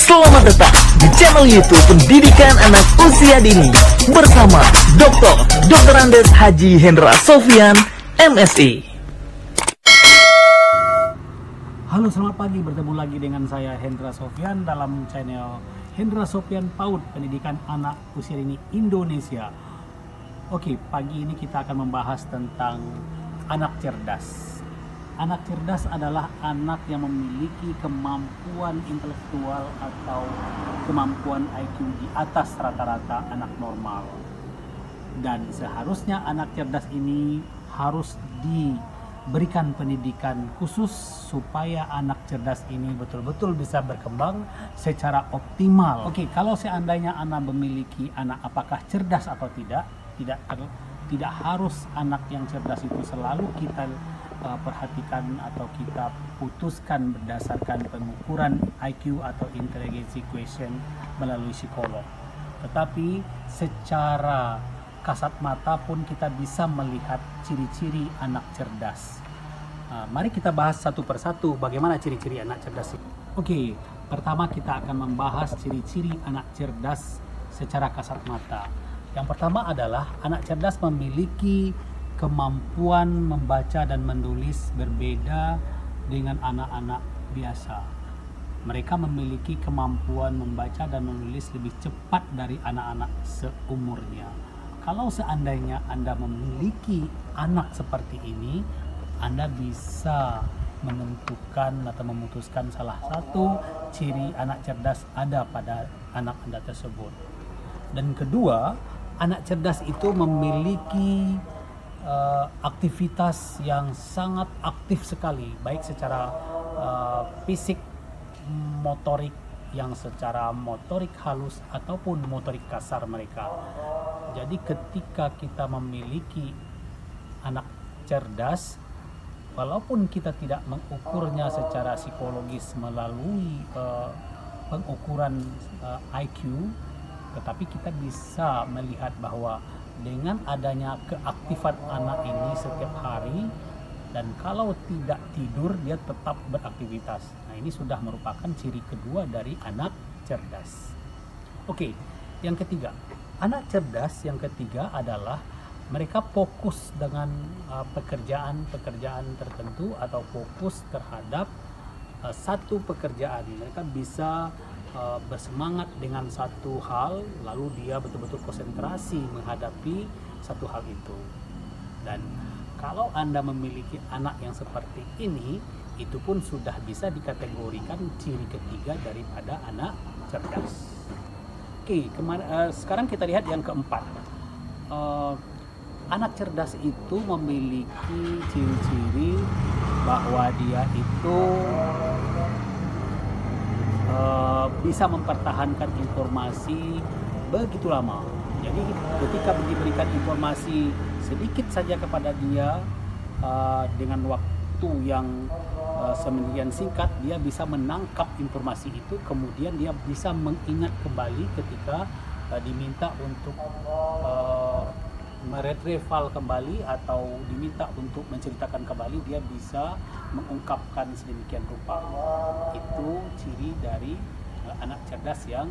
Selamat datang di channel YouTube Pendidikan Anak Usia Dini bersama Dr. Andes Haji Hendra Sofyan, MSI. Halo, selamat pagi. Bertemu lagi dengan saya Hendra Sofyan dalam channel Hendra Sofyan PAUD Pendidikan Anak Usia Dini Indonesia. Oke, pagi ini kita akan membahas tentang anak cerdas. Anak cerdas adalah anak yang memiliki kemampuan intelektual atau kemampuan IQ di atas rata-rata anak normal. Dan seharusnya anak cerdas ini harus diberikan pendidikan khusus supaya anak cerdas ini betul-betul bisa berkembang secara optimal. Oke, kalau seandainya Anda memiliki anak apakah cerdas atau tidak harus anak yang cerdas itu selalu kita perhatikan atau kita putuskan berdasarkan pengukuran IQ atau intelligence quotient melalui psikolog. Tetapi secara kasat mata pun kita bisa melihat ciri-ciri anak cerdas. Mari kita bahas satu persatu bagaimana ciri-ciri anak cerdas itu. Oke, pertama kita akan membahas ciri-ciri anak cerdas secara kasat mata. Yang pertama adalah anak cerdas memiliki kemampuan membaca dan menulis berbeda dengan anak-anak biasa. Mereka memiliki kemampuan membaca dan menulis lebih cepat dari anak-anak seumurnya. Kalau seandainya Anda memiliki anak seperti ini, Anda bisa menentukan atau memutuskan salah satu ciri anak cerdas ada pada anak Anda tersebut. Dan kedua, anak cerdas itu memiliki aktivitas yang sangat aktif sekali, baik secara fisik, motorik, yang secara motorik halus ataupun motorik kasar mereka. Jadi ketika kita memiliki anak cerdas, walaupun kita tidak mengukurnya secara psikologis melalui pengukuran IQ, tetapi kita bisa melihat bahwa dengan adanya keaktifan anak ini setiap hari, dan kalau tidak tidur dia tetap beraktivitas. Nah, ini sudah merupakan ciri kedua dari anak cerdas. Oke, yang ketiga, anak cerdas yang ketiga adalah mereka fokus dengan pekerjaan tertentu atau fokus terhadap satu pekerjaan. Mereka bisa bersemangat dengan satu hal, lalu dia betul-betul konsentrasi menghadapi satu hal itu. Dan kalau Anda memiliki anak yang seperti ini, itu pun sudah bisa dikategorikan ciri ketiga daripada anak cerdas. Oke, sekarang kita lihat yang keempat. Anak cerdas itu memiliki ciri-ciri bahwa dia itu bisa mempertahankan informasi begitu lama. Jadi ketika diberikan informasi sedikit saja kepada dia dengan waktu yang sedemikian singkat, dia bisa menangkap informasi itu, kemudian dia bisa mengingat kembali ketika diminta untuk meretrieval kembali atau diminta untuk menceritakan kembali, dia bisa mengungkapkan sedemikian rupa. Itu ciri dari anak cerdas yang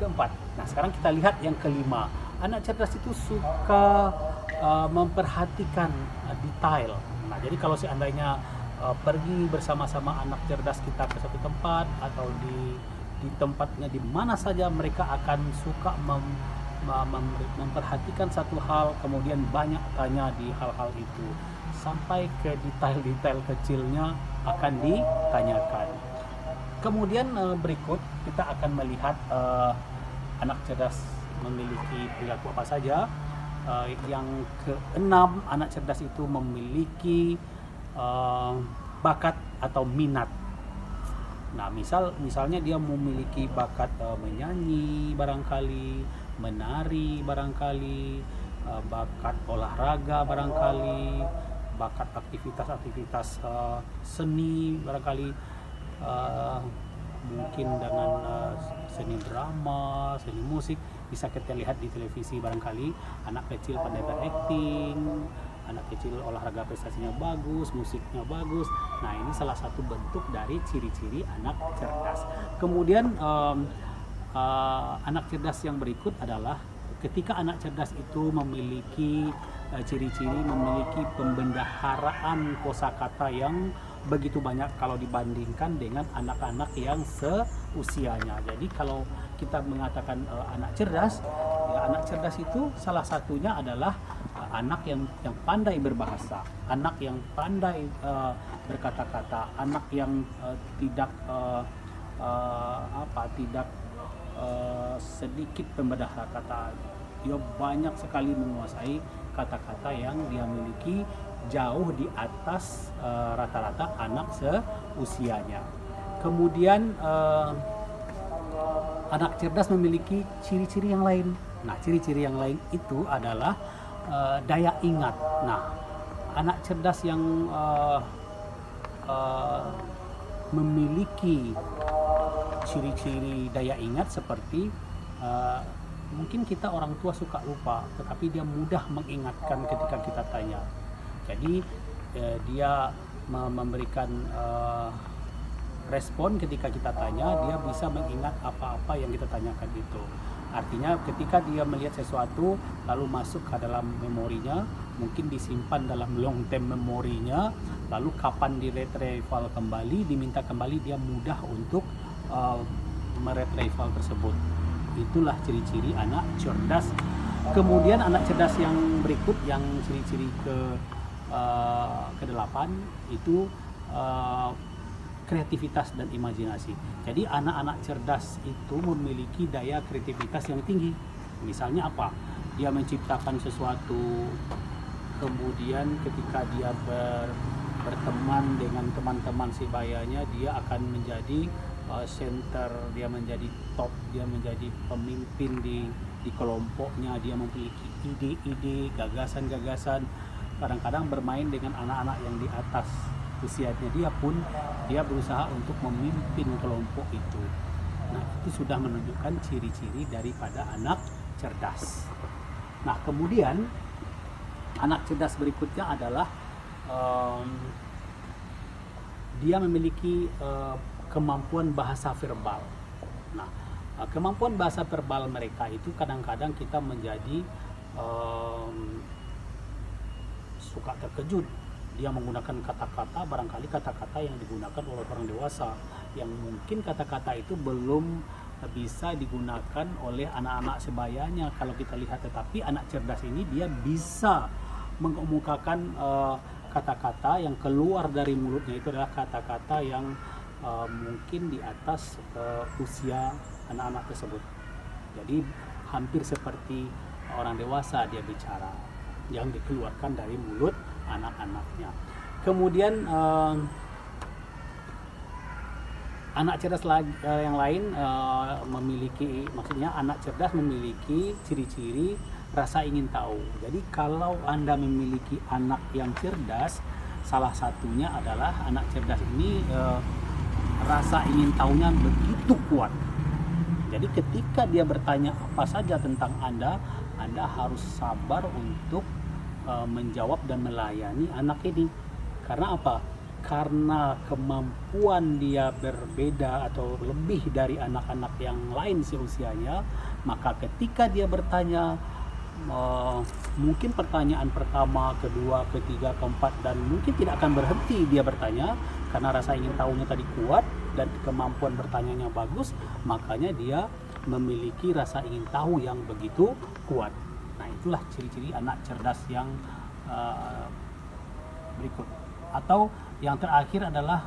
keempat. Nah, sekarang kita lihat yang kelima. Anak cerdas itu suka memperhatikan detail. Nah, jadi kalau seandainya pergi bersama-sama anak cerdas kita ke satu tempat atau di tempatnya di mana saja, mereka akan suka memperhatikan satu hal, kemudian banyak tanya di hal-hal itu sampai ke detail-detail kecilnya akan ditanyakan. Kemudian berikut kita akan melihat anak cerdas memiliki perilaku apa saja. Yang keenam, anak cerdas itu memiliki bakat atau minat. Nah, misalnya dia memiliki bakat menyanyi barangkali, menari barangkali, bakat olahraga barangkali, bakat aktivitas seni barangkali, mungkin dengan seni drama, seni musik. Bisa kita lihat di televisi barangkali anak kecil pandai berakting, anak kecil olahraga prestasinya bagus, musiknya bagus. Nah, ini salah satu bentuk dari ciri-ciri anak cerdas. Kemudian anak cerdas yang berikut adalah ketika anak cerdas itu memiliki ciri-ciri memiliki pembendaharaan kosakata yang begitu banyak kalau dibandingkan dengan anak-anak yang seusianya. Jadi kalau kita mengatakan anak cerdas, ya anak cerdas itu salah satunya adalah anak yang pandai berbahasa, anak yang pandai berkata-kata, anak yang tidak sedikit pembedah kata. Dia banyak sekali menguasai kata-kata yang dia miliki jauh di atas rata-rata anak seusianya. Kemudian anak cerdas memiliki ciri-ciri yang lain. Nah, ciri-ciri yang lain itu adalah daya ingat. Nah, anak cerdas yang memiliki ciri-ciri daya ingat seperti mungkin kita orang tua suka lupa, tetapi dia mudah mengingatkan ketika kita tanya. Jadi dia memberikan respon ketika kita tanya, dia bisa mengingat apa-apa yang kita tanyakan itu. Artinya ketika dia melihat sesuatu lalu masuk ke dalam memorinya, mungkin disimpan dalam long term memorinya, lalu kapan di retrieval kembali, diminta kembali, dia mudah untuk meretrieval tersebut. Itulah ciri-ciri anak cerdas. Kemudian anak cerdas yang berikut, yang ciri-ciri ke-8 itu kreativitas dan imajinasi. Jadi anak-anak cerdas itu memiliki daya kreativitas yang tinggi. Misalnya apa? Dia menciptakan sesuatu, kemudian ketika dia berteman dengan teman-teman sebayanya, dia akan menjadi center, dia menjadi top, dia menjadi pemimpin di kelompoknya, dia memiliki ide-ide, gagasan-gagasan. Kadang-kadang bermain dengan anak-anak yang di atas usianya dia pun, dia berusaha untuk memimpin kelompok itu. Nah, itu sudah menunjukkan ciri-ciri daripada anak cerdas. Nah, kemudian anak cerdas berikutnya adalah dia memiliki kemampuan bahasa verbal. Nah, kemampuan bahasa verbal mereka itu kadang-kadang kita menjadi suka terkejut. Dia menggunakan kata-kata, barangkali kata-kata yang digunakan oleh orang dewasa, yang mungkin kata-kata itu belum bisa digunakan oleh anak-anak sebayanya kalau kita lihat. Tetapi anak cerdas ini dia bisa mengemukakan kata-kata yang keluar dari mulutnya itu adalah kata-kata yang mungkin di atas usia anak-anak tersebut. Jadi hampir seperti orang dewasa dia bicara, yang dikeluarkan dari mulut anak-anaknya. Kemudian anak cerdas yang lain memiliki, maksudnya anak cerdas memiliki ciri-ciri rasa ingin tahu. Jadi kalau Anda memiliki anak yang cerdas, salah satunya adalah anak cerdas ini rasa ingin tahunya begitu kuat. Jadi ketika dia bertanya apa saja tentang Anda harus sabar untuk menjawab dan melayani anak ini. Karena apa? Karena kemampuan dia berbeda atau lebih dari anak-anak yang lain seusianya, maka ketika dia bertanya, mungkin pertanyaan pertama, kedua, ketiga, keempat, dan mungkin tidak akan berhenti dia bertanya, karena rasa ingin tahunya tadi kuat dan kemampuan bertanyanya bagus, makanya dia memiliki rasa ingin tahu yang begitu kuat. Nah, itulah ciri-ciri anak cerdas yang berikut. Atau yang terakhir adalah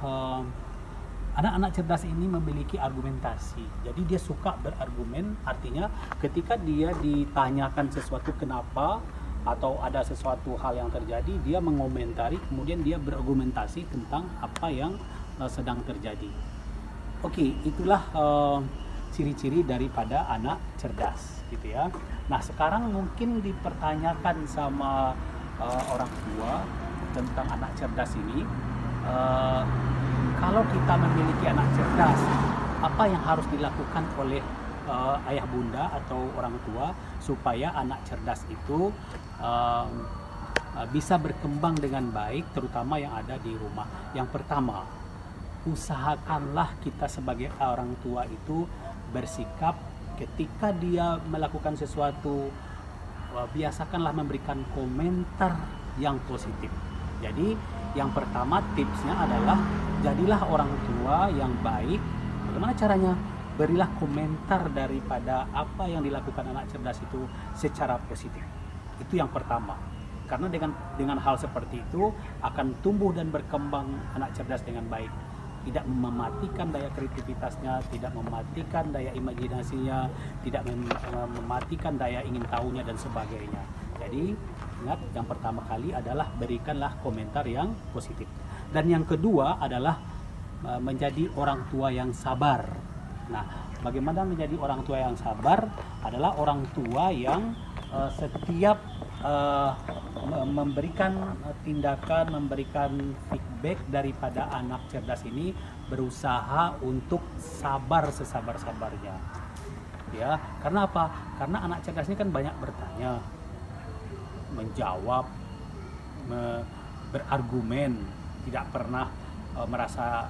anak-anak cerdas ini memiliki argumentasi. Jadi dia suka berargumen, artinya ketika dia ditanyakan sesuatu kenapa atau ada sesuatu hal yang terjadi, dia mengomentari, kemudian dia berargumentasi tentang apa yang sedang terjadi. Oke, itulah ciri-ciri daripada anak cerdas, gitu ya. Nah, sekarang mungkin dipertanyakan sama orang tua tentang anak cerdas ini. Kalau kita memiliki anak cerdas, apa yang harus dilakukan oleh ayah bunda atau orang tua supaya anak cerdas itu bisa berkembang dengan baik, terutama yang ada di rumah. Yang pertama, usahakanlah kita sebagai orang tua itu bersikap ketika dia melakukan sesuatu, biasakanlah memberikan komentar yang positif. Jadi yang pertama tipsnya adalah jadilah orang tua yang baik. Bagaimana caranya? Berilah komentar daripada apa yang dilakukan anak cerdas itu secara positif. Itu yang pertama. Karena dengan hal seperti itu akan tumbuh dan berkembang anak cerdas dengan baik. Tidak mematikan daya kreativitasnya, tidak mematikan daya imajinasinya, tidak mematikan daya ingin tahunya dan sebagainya. Jadi ingat, yang pertama kali adalah berikanlah komentar yang positif. Dan yang kedua adalah menjadi orang tua yang sabar. Nah, bagaimana menjadi orang tua yang sabar? Adalah orang tua yang setiap memberikan tindakan, memberikan feedback daripada anak cerdas ini berusaha untuk sabar sesabar-sabarnya. Ya, karena apa? Karena anak cerdas ini kan banyak bertanya, menjawab, berargumen, tidak pernah merasa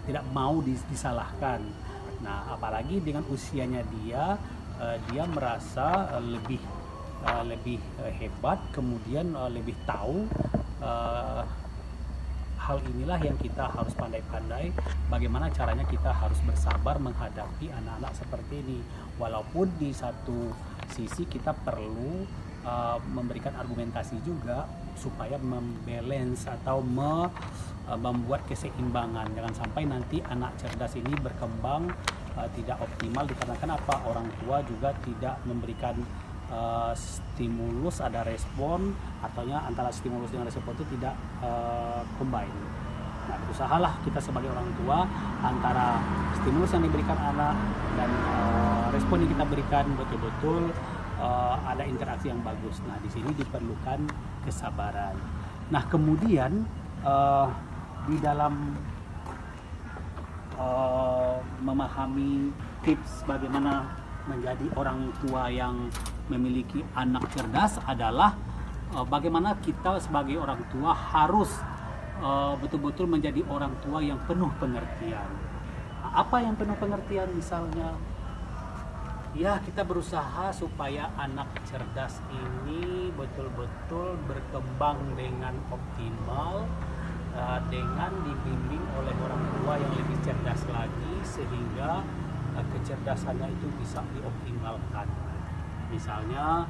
tidak mau disalahkan. Nah, apalagi dengan usianya dia merasa lebih hebat, kemudian lebih tahu. Hal inilah yang kita harus pandai-pandai bagaimana caranya kita harus bersabar menghadapi anak-anak seperti ini. Walaupun di satu sisi kita perlu memberikan argumentasi juga supaya membalance atau membuat keseimbangan. Jangan sampai nanti anak cerdas ini berkembang tidak optimal dikarenakan apa? Orang tua juga tidak memberikan stimulus, ada respon, ataunya antara stimulus dengan respon itu tidak combine. Nah, berusahalah kita sebagai orang tua antara stimulus yang diberikan anak dan respon yang kita berikan betul-betul ada interaksi yang bagus. Nah, di sini diperlukan kesabaran. Nah, kemudian di dalam memahami tips bagaimana menjadi orang tua yang memiliki anak cerdas adalah bagaimana kita sebagai orang tua harus betul-betul menjadi orang tua yang penuh pengertian. Apa yang penuh pengertian? Misalnya, ya, kita berusaha supaya anak cerdas ini betul-betul berkembang dengan optimal, dengan dibimbing oleh orang tua yang lebih cerdas lagi, sehingga kecerdasannya itu bisa dioptimalkan. Misalnya,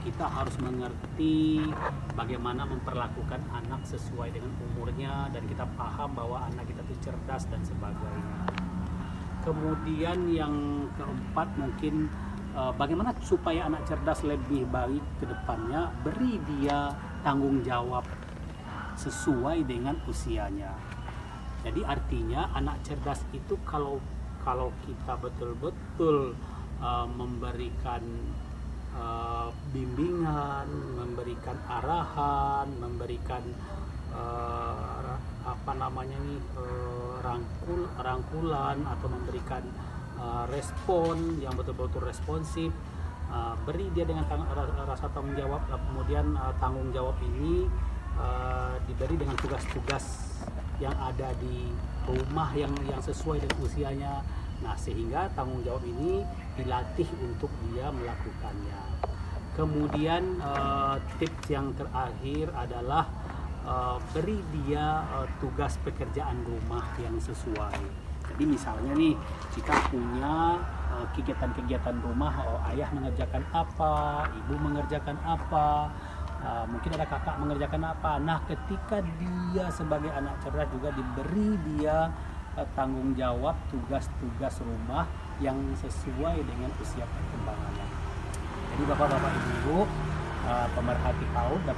kita harus mengerti bagaimana memperlakukan anak sesuai dengan umurnya, dan kita paham bahwa anak kita itu cerdas dan sebagainya. Kemudian yang keempat mungkin bagaimana supaya anak cerdas lebih baik ke depannya, beri dia tanggung jawab sesuai dengan usianya. Jadi artinya anak cerdas itu kalau kita betul-betul memberikan bimbingan, memberikan arahan, memberikan rangkulan atau memberikan respon yang betul-betul responsif, beri dia dengan rasa tanggung jawab. Kemudian tanggung jawab ini diberi dengan tugas-tugas yang ada di rumah yang sesuai dengan usianya. Nah, sehingga tanggung jawab ini dilatih untuk dia melakukannya. Kemudian tips yang terakhir adalah beri dia tugas pekerjaan rumah yang sesuai. Jadi misalnya nih, jika punya kegiatan-kegiatan rumah, ayah mengerjakan apa, ibu mengerjakan apa, mungkin ada kakak mengerjakan apa. Nah, ketika dia sebagai anak cerdas juga diberi dia tanggung jawab tugas-tugas rumah yang sesuai dengan usia perkembangannya. Jadi bapak-bapak, ibu-ibu, pemerhati PAUD dan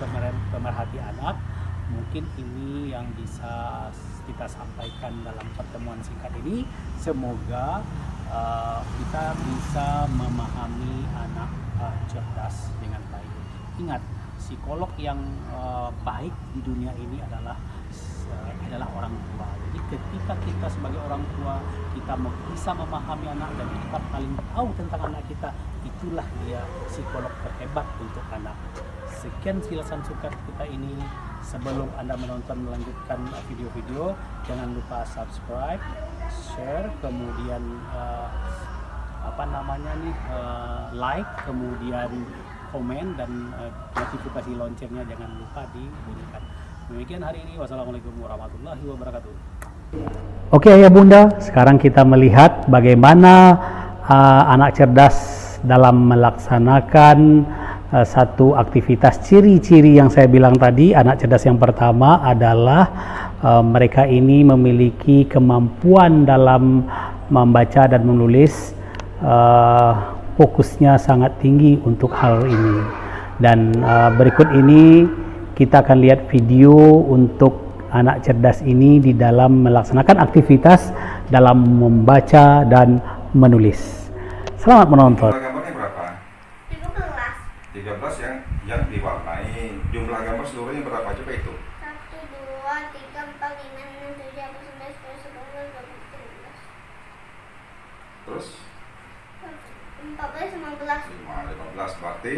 pemerhati anak, mungkin ini yang bisa kita sampaikan dalam pertemuan singkat ini. Semoga kita bisa memahami anak cerdas dengan baik. Ingat, psikolog yang baik di dunia ini adalah orang tua. Jadi ketika kita sebagai orang tua, kita bisa memahami anak dan kita paling tahu tentang anak kita, itulah dia psikolog terhebat untuk anak. Sekian kilasan singkat kita ini. Sebelum Anda menonton melanjutkan video-video, jangan lupa subscribe, share, kemudian like, kemudian komen, dan notifikasi loncengnya jangan lupa dibunyikan. Demikian hari ini. Wassalamualaikum warahmatullahi wabarakatuh. Oke ayah bunda, sekarang kita melihat bagaimana anak cerdas dalam melaksanakan satu aktivitas. Ciri-ciri yang saya bilang tadi, anak cerdas yang pertama adalah mereka ini memiliki kemampuan dalam membaca dan menulis. Fokusnya sangat tinggi untuk hal ini. Dan berikut ini kita akan lihat video untuk anak cerdas ini di dalam melaksanakan aktivitas dalam membaca dan menulis. Selamat menonton. Gambarnya berapa? 13 yang diwarnai. Jumlah gambar seluruhnya berapa? Coba itu. 1, 2, 3, 4, 5, 6, 7, 8, 9, 10, 11, 12, 13. Terus? 14, 15. 15 berarti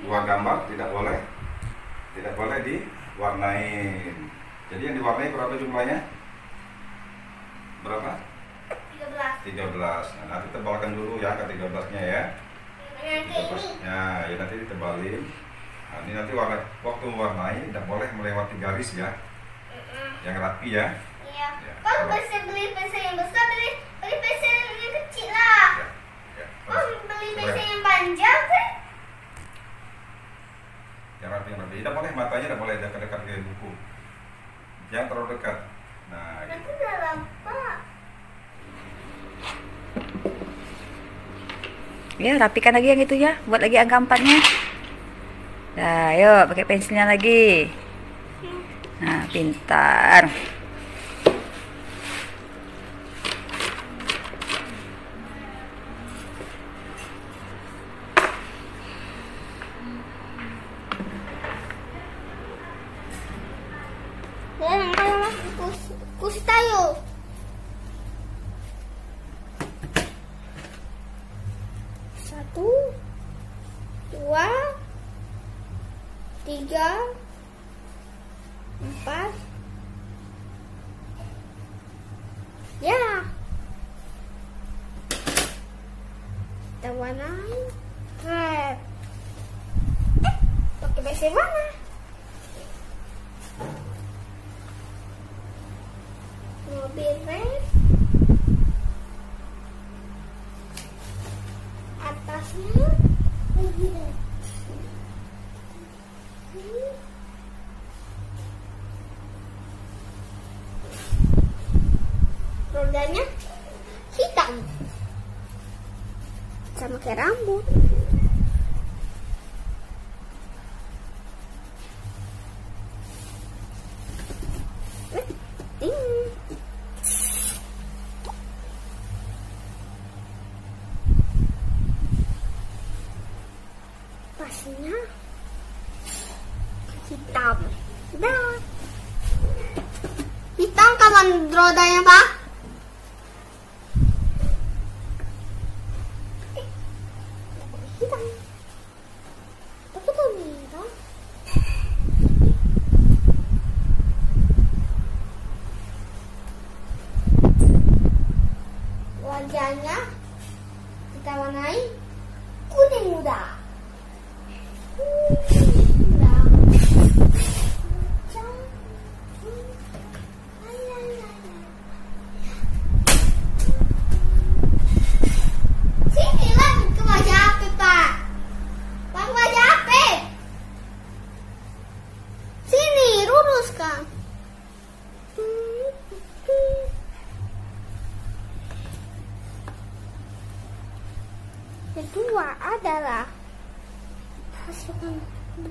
dua gambar tidak boleh diwarnai. Jadi yang diwarnai berapa jumlahnya? Berapa? 13. Nah, nanti tebalkan dulu ya ke 13-nya ya. 13-nya ya nanti ditebalin. Nah, ini nanti waktu mewarnai tidak boleh melewati garis ya. Yang rapi ya. Iya. Ya, Kalau bisa beli pensel yang besar, beli pensel yang kecil lah. Ya. Oh, beli pensel yang panjang kan? Yang rapi. Tidak boleh, matanya tidak boleh dekat-dekat ke buku. Jangan terlalu dekat. Nah, Nanti gitu. udah lama. Ya, rapikan lagi yang itu ya, buat lagi angka 4-nya. Nah, yuk pakai pensilnya lagi. Nah, pintar. Dan kalau kursi tayo. 1, 2, 3, 4. Ya. Kita warnai red. Pakai pensil mana? Mobil red. Atasnya lagi red. Rodanya hitam sama kayak rambut. Pasnya hitam. Dah. Hitam kawan rodanya, Pak. Hitam. Tapi kok merah? Wajahnya kita warnai kuning muda. Kedua adalah pasukan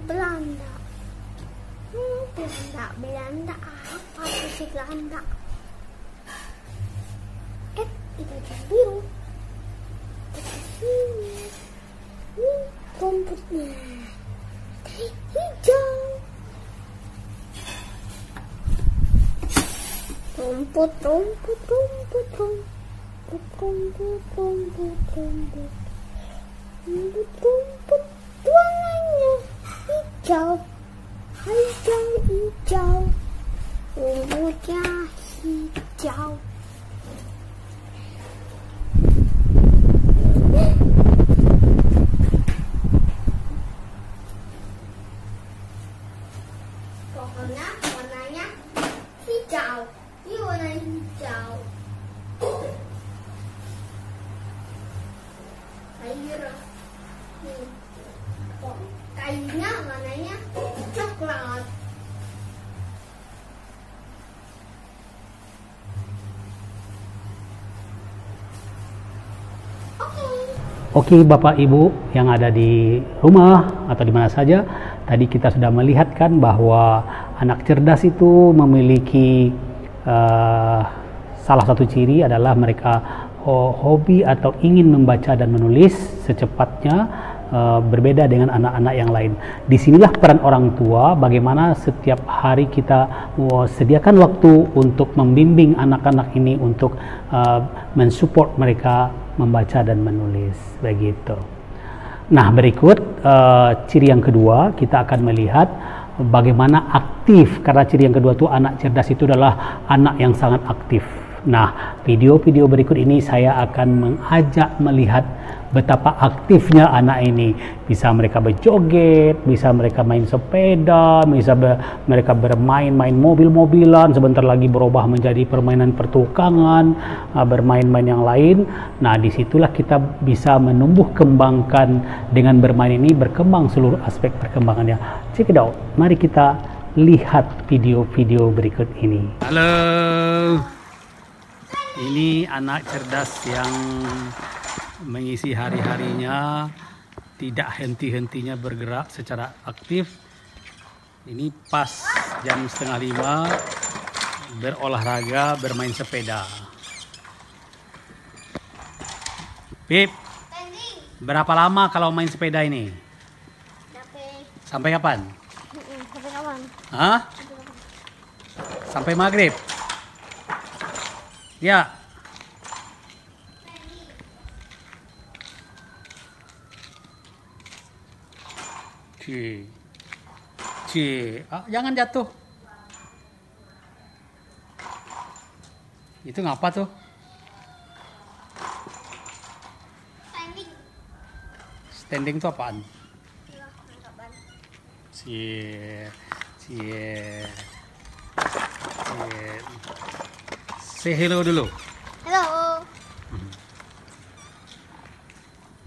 Belanda. Belanda apa sih Belanda? Itu biru. Ini rumputnya hijau. Rumput. Rumput-rumput warnanya hijau, hijau. Rumputnya hijau. Pohonnya warnanya hijau. Ini warna hijau. Kayunya warnanya coklat. Oke Bapak Ibu yang ada di rumah atau di mana saja, tadi kita sudah melihatkan bahwa anak cerdas itu memiliki salah satu ciri adalah mereka hobi atau ingin membaca dan menulis secepatnya, berbeda dengan anak-anak yang lain. Disinilah peran orang tua, bagaimana setiap hari kita sediakan waktu untuk membimbing anak-anak ini untuk mensupport mereka membaca dan menulis, begitu. Nah, berikut ciri yang kedua, kita akan melihat bagaimana aktif, karena ciri yang kedua itu anak cerdas itu adalah anak yang sangat aktif. Nah, video-video berikut ini saya akan mengajak melihat betapa aktifnya anak ini. Bisa mereka berjoget, bisa mereka main sepeda, bisa mereka bermain-main mobil-mobilan, sebentar lagi berubah menjadi permainan pertukangan, bermain-main yang lain. Nah, disitulah kita bisa menumbuh kembangkan dengan bermain ini, berkembang seluruh aspek perkembangannya. Check it out. Mari kita lihat video-video berikut ini. Halo. Ini anak cerdas yang mengisi hari-harinya, tidak henti-hentinya bergerak secara aktif. Ini pas jam 4:30 berolahraga, bermain sepeda. Pip, berapa lama kalau main sepeda ini? Sampai kapan? Sampai kapan? Hah? Sampai maghrib? Ya. Jangan jatuh. Itu ngapa tuh? Standing itu apaan? Say hello dulu. Halo.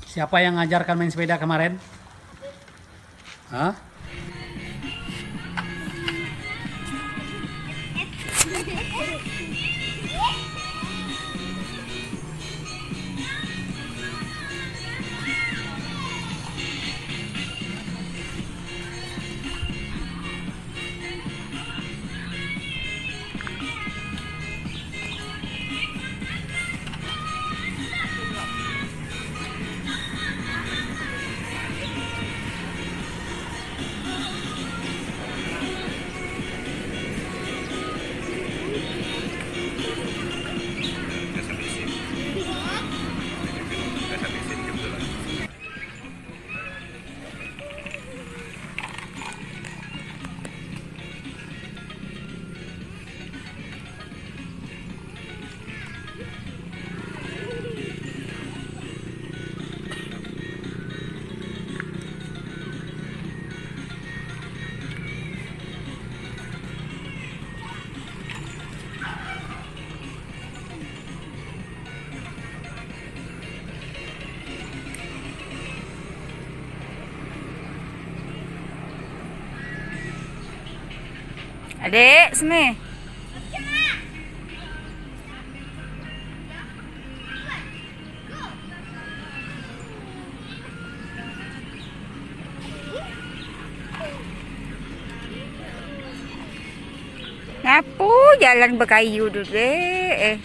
Siapa yang ngajarkan main sepeda kemarin? Hah? Adik, sini. Ngapu jalan berkayu dulu deh.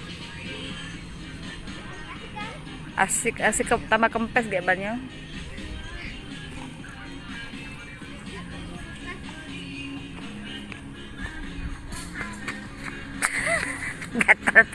Asik tambah kempes gak banyak. Gatal.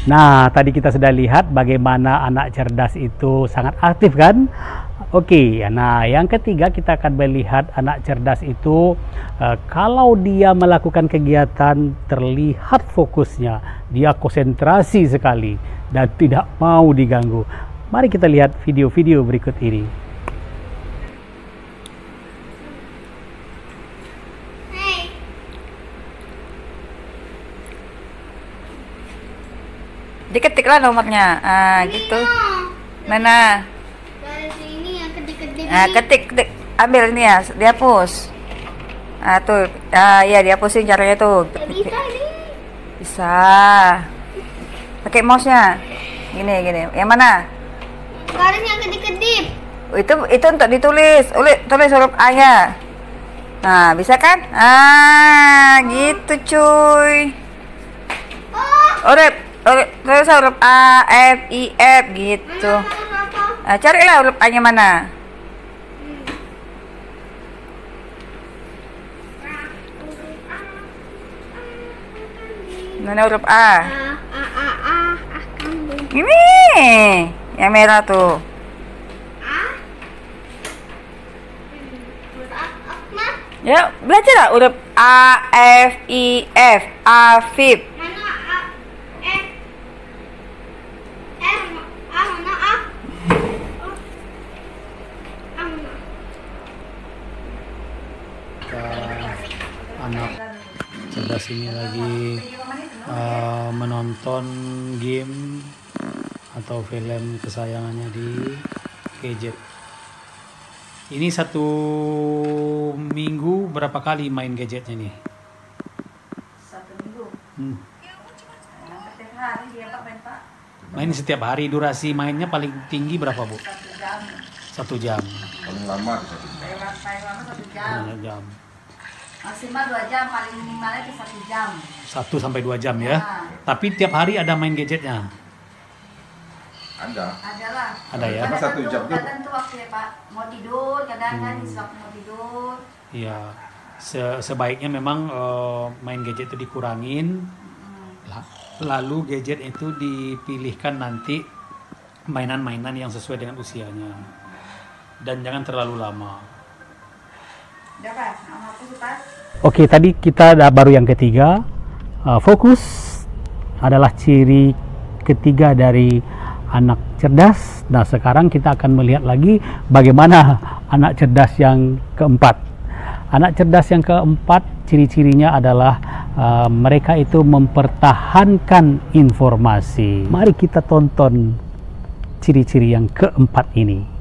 Nah, tadi kita sudah lihat bagaimana anak cerdas itu sangat aktif kan? Oke, nah yang ketiga kita akan melihat anak cerdas itu kalau dia melakukan kegiatan terlihat fokusnya, dia konsentrasi sekali dan tidak mau diganggu. Mari kita lihat video-video berikut ini. Hei, Diketiklah nomornya. Gitu. Mana? dari sini yang kedip-kedip Nah, ini. ketik. Ambil ini ya, dihapus. Tuh. Ya dihapusin caranya tuh. Gak bisa ini. Bisa. Pakai mouse-nya. Gini. Yang mana? Garis yang kedip-kedip. Itu untuk ditulis. Tulis huruf A-nya. Nah, bisa kan? Gitu cuy. Oh, Tulis huruf A, F, I, F gitu. apa? Carilah huruf A-nya mana. Mana huruf A? Kambing. Ini. Yang merah tuh. Mah, Ya, belajar lah huruf A, F, I, F. Afif. mana A? Mana A? Mana? Anak cerdas ini lagi menonton game atau film kesayangannya di gadget. Ini satu minggu berapa kali main gadgetnya nih? 1 minggu. Setiap hari dia main Pak. Main setiap hari. Durasi mainnya paling tinggi berapa Bu? 1 jam. 1 jam. Paling lama di satu jam. Paling lama 1 jam. 1 jam. Maksimal 2 jam, paling minimalnya itu 1 jam. 1 sampai 2 jam ya. Nah. Tapi tiap hari ada main gadgetnya. Ada. Adalah. Ada ya. Cuma 1 jam tuh. Kadang tuh waktu ya Pak, mau tidur, kadang kan waktu mau tidur. Iya. Sebaiknya memang main gadget itu dikurangin. Lalu gadget itu dipilihkan nanti mainan-mainan yang sesuai dengan usianya. Dan jangan terlalu lama. Udah Pak, sama aku sih Pak. Oke, tadi kita baru yang ketiga. Fokus adalah ciri ketiga dari anak cerdas. Nah, sekarang kita akan melihat lagi bagaimana anak cerdas yang keempat. Anak cerdas yang keempat, ciri-cirinya adalah mereka itu mempertahankan informasi. Mari kita tonton ciri-ciri yang keempat ini.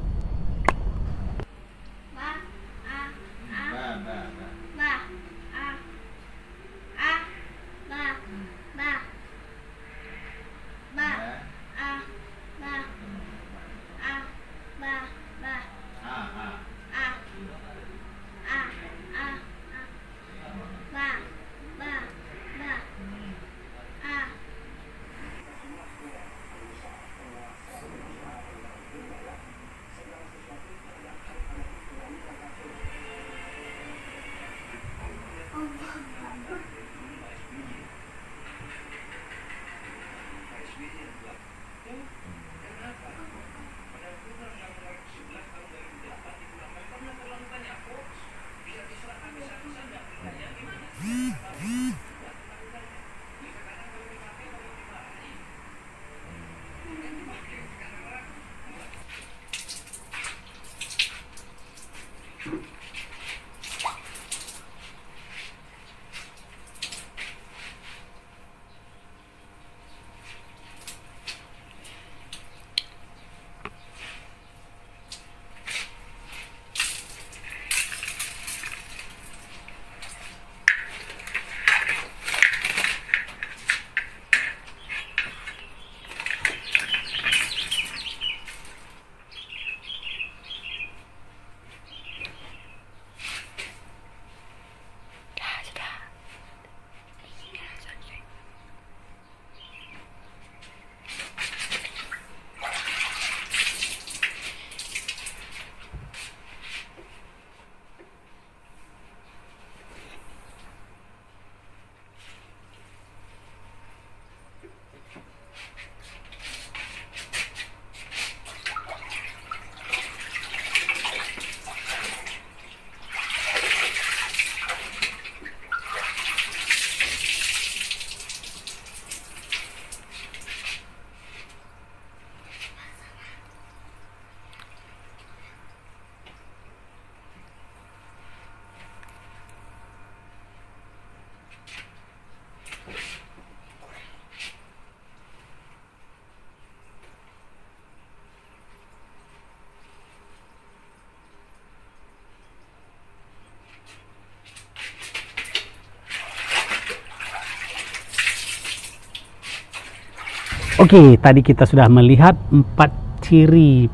Oke, tadi kita sudah melihat 4 ciri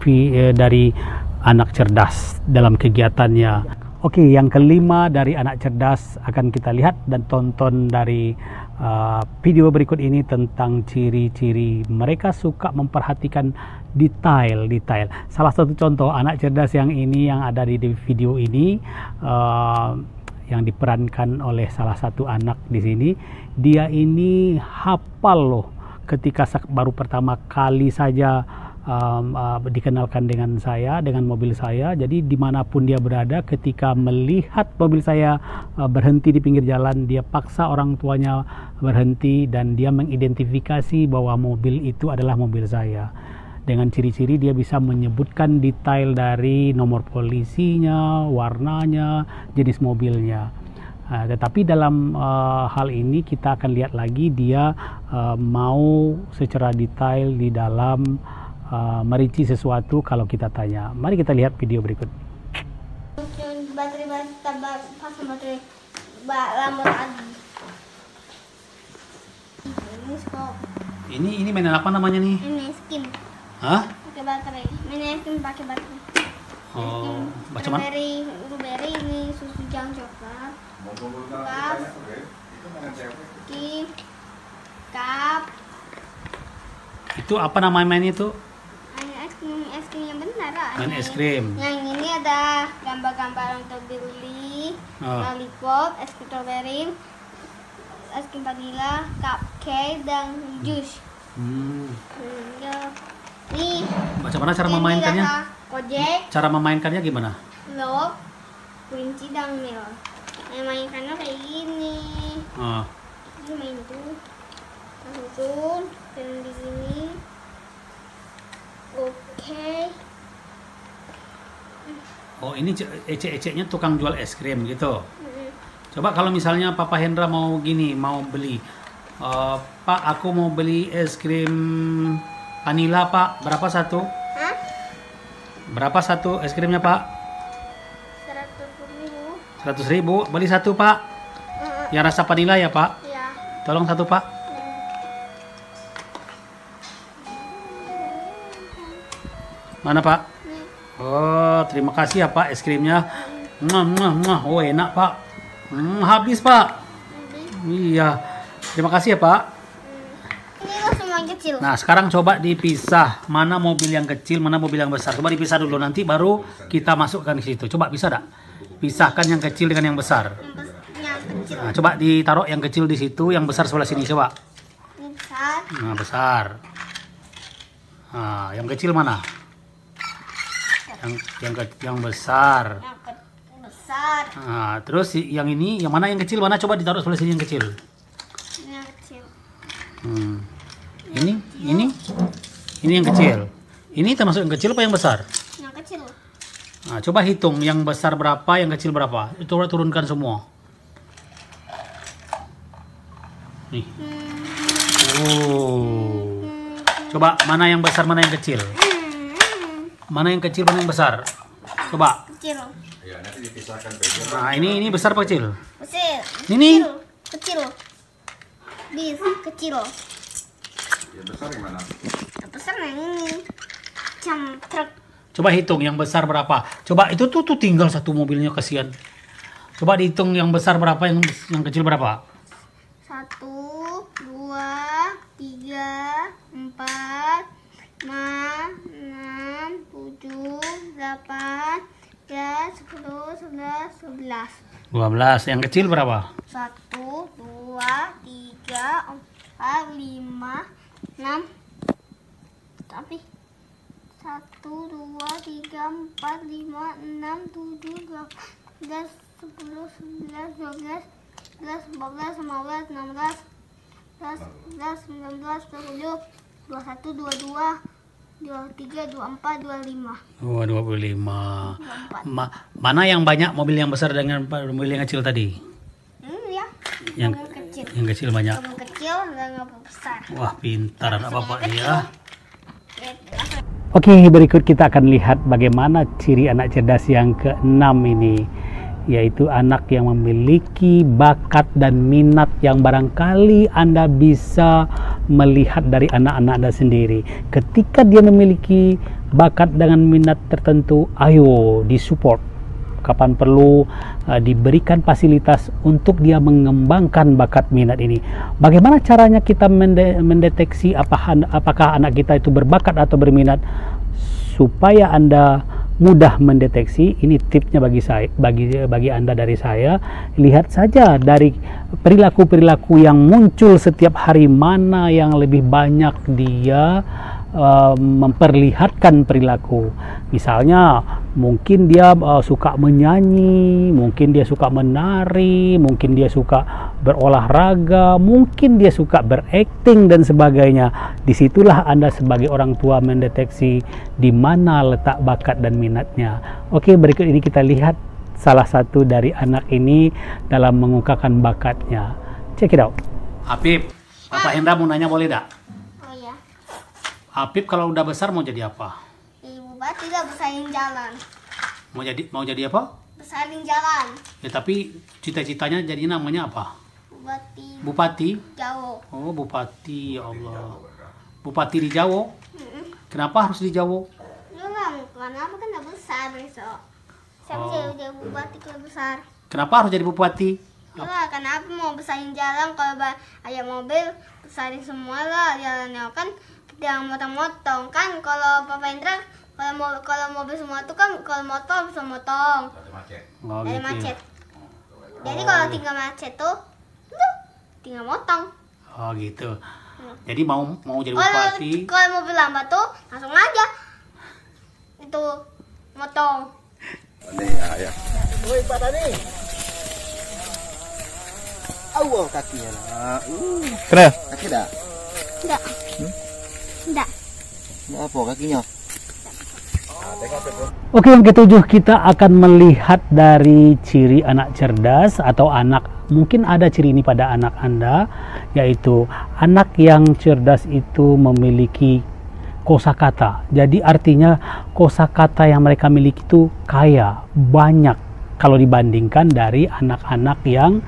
dari anak cerdas dalam kegiatannya. Oke, yang kelima dari anak cerdas akan kita lihat dan tonton dari video berikut ini tentang ciri-ciri mereka suka memperhatikan detail. Salah satu contoh anak cerdas yang ini yang ada di video ini yang diperankan oleh salah satu anak di sini, dia ini hafal loh ketika baru pertama kali saja dikenalkan dengan saya, dengan mobil saya. Jadi dimanapun dia berada, ketika melihat mobil saya berhenti di pinggir jalan, dia paksa orang tuanya berhenti dan dia mengidentifikasi bahwa mobil itu adalah mobil saya. Dengan ciri-ciri dia bisa menyebutkan detail dari nomor polisinya, warnanya, jenis mobilnya. Tetapi dalam hal ini kita akan lihat lagi dia mau secara detail di dalam merinci sesuatu kalau kita tanya. Mari kita lihat video berikut. Pasang baterai lama lagi. Ini mainan apa namanya nih? Ini skin. Hah? Pakai baterai. Ini skin pakai baterai. Oh, baca mana? Blueberry ini susu jang coklat. Skin. Cup. Itu apa nama mainnya itu? Es krim yang benar lah. Main es krim. Yang ini ada gambar-gambar untuk beli, lollipop, es krim strawberry, es krim vanilla, cupcake dan jus. Nih. Baca mana cara memainkannya? Kojek, Cara memainkannya gimana? log, kelinci dan mel. Mainkannya kayak gini. Ini main tuh. Susun dan di sini. Oke. Oh, ini ecek-eceknya tukang jual es krim gitu. Coba kalau misalnya Papa Hendra mau gini, mau beli, Pak, aku mau beli es krim vanila, Pak. Berapa satu? Hah? Berapa satu es krimnya, Pak? 100.000. 100.000. Beli satu, Pak. Yang rasa vanila ya, Pak? Ya. Tolong satu, Pak. Mana, Pak? Oh, terima kasih ya, Pak, es krimnya. Oh, enak, Pak. Habis, Pak. Iya. Terima kasih ya, Pak. Ini lo semua kecil. Nah, sekarang coba dipisah. Mana mobil yang kecil, mana mobil yang besar. Coba dipisah dulu, nanti baru kita masukkan ke situ. Coba bisa tak? Pisahkan yang kecil dengan yang besar. Yang kecil. Nah, coba ditaruh yang kecil di situ, yang besar sebelah sini, coba. Ini besar. Nah, besar. Nah, yang kecil mana? Yang besar. Besar. Nah, terus yang ini, yang mana yang kecil? Mana coba ditaruh sebelah sini yang kecil. Yang kecil. Ini yang kecil. Ini termasuk yang kecil apa yang besar? Yang kecil. Nah, coba hitung yang besar berapa, yang kecil berapa. Itu turunkan semua. Nih. Oh. Coba mana yang besar, mana yang kecil? Mana yang kecil, mana yang besar? Coba. Kecil. Ya, nanti dipisahkan. Nah, ini besar apa kecil? Kecil. Ini. Kecil. Kecil. Yang besar gimana? Yang besar yang ini. Macam truk. Coba hitung yang besar berapa. Coba itu tuh tinggal satu mobilnya, kasihan. Coba dihitung yang besar berapa, yang kecil berapa? 1, 2, 3, 4, 5, 6, 7, 8, 10, 11, 12. 12. Yang kecil berapa? 1, 2, 3, 4, 5, 6. Tapi 1, 2, 3, 4, 5, 6, 7, 8, 10, 11, 12, 13, 14, 15, 16, 17, 19, 20, 21, 22, 23, 24, 25. Oh, 25. Mana yang banyak mobil yang besar dengan mobil yang kecil tadi? Ya. Yang kecil. Yang kecil banyak. Yang kecil dan yang besar. Wah, pintar anak bapak kecil. ya. Oke, berikut kita akan lihat bagaimana ciri anak cerdas yang ke-6 ini, yaitu anak yang memiliki bakat dan minat yang barangkali Anda bisa melihat dari anak-anak Anda sendiri. Ketika dia memiliki bakat dengan minat tertentu, ayo disupport. Kapan perlu diberikan fasilitas untuk dia mengembangkan bakat minat ini. Bagaimana caranya kita mendeteksi apakah anak kita itu berbakat atau berminat? Supaya Anda mudah mendeteksi, ini tipsnya bagi Anda dari saya. Lihat saja dari perilaku-perilaku yang muncul setiap hari, mana yang lebih banyak dia memperlihatkan perilaku. Misalnya mungkin dia suka menyanyi, mungkin dia suka menari, mungkin dia suka berolahraga, mungkin dia suka berakting dan sebagainya. Disitulah Anda sebagai orang tua mendeteksi di mana letak bakat dan minatnya. Oke, berikut ini kita lihat salah satu dari anak ini dalam mengungkapkan bakatnya. Check it out. Apip, Bapak Hendra mau nanya, boleh tak? Oh ya. Apip kalau udah besar mau jadi apa? Ibu Bupati lah besarin jalan. Mau jadi apa? Besarin jalan. Ya tapi cita-citanya jadi namanya apa? Bupati. Bupati? Jawa. Oh, Bupati, ya Allah. Bupati di Jawa? Kenapa harus di Jawa? Lah, karena apa kan udah besar besok. Siapa sih yang jadi bupati kalau besar? Kenapa harus jadi bupati? Lah, karena apa mau besarin jalan, kalau ayam mobil besarin semua lah jalannya kan yang motong-motong kan. Kalau Papa Indra kalau mobil semua tuh kan, kalau motor bisa motong dari macet. Jadi kalau tinggal macet tuh tinggal motong. Oh gitu. Jadi mau jadi bupati. Kalau mobil lambat tuh langsung aja itu motong. Ya. Woi Pak Dani. Awal kakinya lah. Kenapa? Kaki dah. Enggak. Enggak. Apa kakinya? Oke, yang ketujuh kita akan melihat dari ciri anak cerdas atau anak, mungkin ada ciri ini pada anak Anda, yaitu anak yang cerdas itu memiliki kosakata. Jadi artinya kosakata yang mereka miliki itu kaya, banyak kalau dibandingkan dari anak-anak yang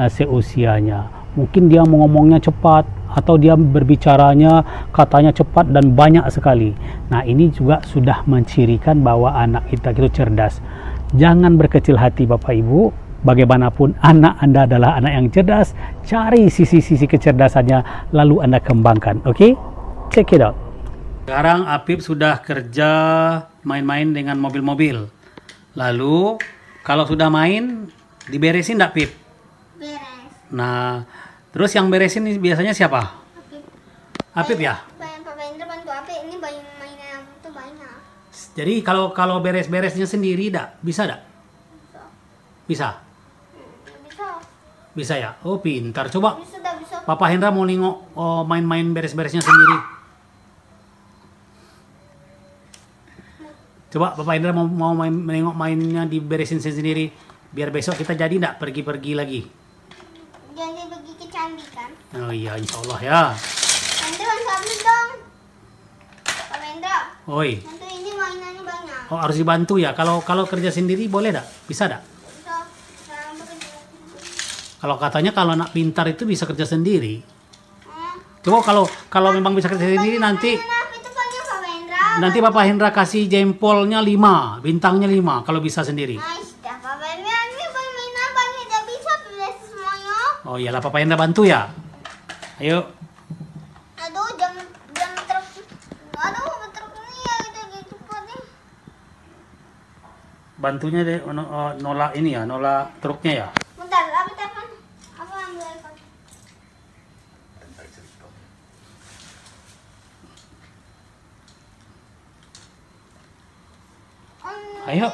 seusianya. Mungkin dia ngomongnya cepat atau dia berbicaranya katanya cepat dan banyak sekali. Nah, ini juga sudah mencirikan bahwa anak kita itu cerdas. Jangan berkecil hati Bapak Ibu. Bagaimanapun anak Anda adalah anak yang cerdas, cari sisi-sisi kecerdasannya lalu Anda kembangkan. Oke? Check it out. Sekarang Apip sudah kerja main-main dengan mobil-mobil. Lalu kalau sudah main diberesin enggak, Pip? Beres. Nah, terus yang beresin ini biasanya siapa? Apip ya? Papa Indra bantu Apip, ini mainan itu banyak. Jadi kalau beres-beresnya sendiri bisa enggak? Bisa? Bisa. Bisa ya? Oh, pintar. Coba Bisa. Papa Hendra mau nengok main-main beres-beresnya sendiri. Coba Bapak Hendra mau menengok mainnya diberesin sendiri. Biar besok kita jadi enggak pergi-pergi lagi. Jangan pergi ke candi kan? Oh iya, insya Allah ya. Nanti bantu Apip dong. Papa Indra. Oi. Nanti ini mainannya banyak. Oh, harus dibantu ya. Kalau kerja sendiri boleh enggak? Bisa enggak? Bisa. Sekarang bekerja. Kalau katanya kalau anak pintar itu bisa kerja sendiri. Coba kalau memang bisa kerja sendiri nanti Itu banyak Papa Indra. nanti Bapak Hendra kasih jempolnya 5, bintangnya 5 kalau bisa sendiri. Nice dah Papa Indra. Ini mainan banyak tidak bisa beres semuanya. Oh iyalah Papa Hendra bantu ya. Ayo. Aduh jam truk. Aduh truk ini ya itu cepat nih. Bantunya deh nolak ini ya, nolak truknya ya. Bentar, apa telepon? Apa ambil iPhone? Ayo.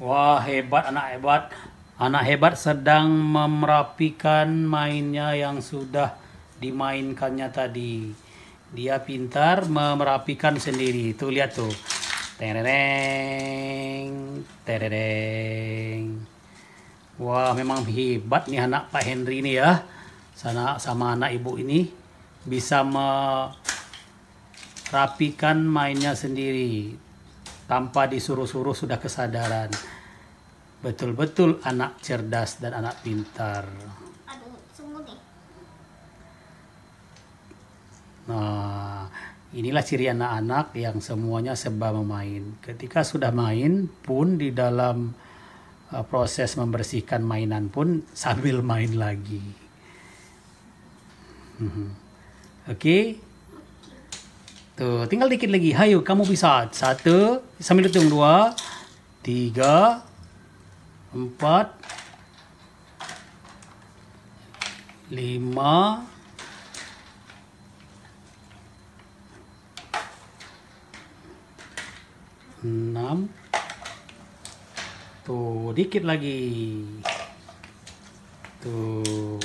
Wah, hebat anak hebat. Anak hebat sedang merapikan mainnya yang sudah dimainkannya tadi. Dia pintar merapikan sendiri. Tuh lihat tuh. Tereng, tereng. Wah, memang hebat nih anak Pak Henry ini ya. Sama anak ibu ini bisa merapikan mainnya sendiri tanpa disuruh-suruh sudah kesadaran. Betul-betul anak cerdas dan anak pintar. Nah, inilah ciri anak-anak yang semuanya serba memain. Ketika sudah main pun di dalam proses membersihkan mainan pun sambil main lagi. Oke. Tuh, tinggal dikit lagi. Hayo, kamu bisa. 1, sambil hitung 2, 3, 4, 5, 6. Tuh, dikit lagi. Tuh.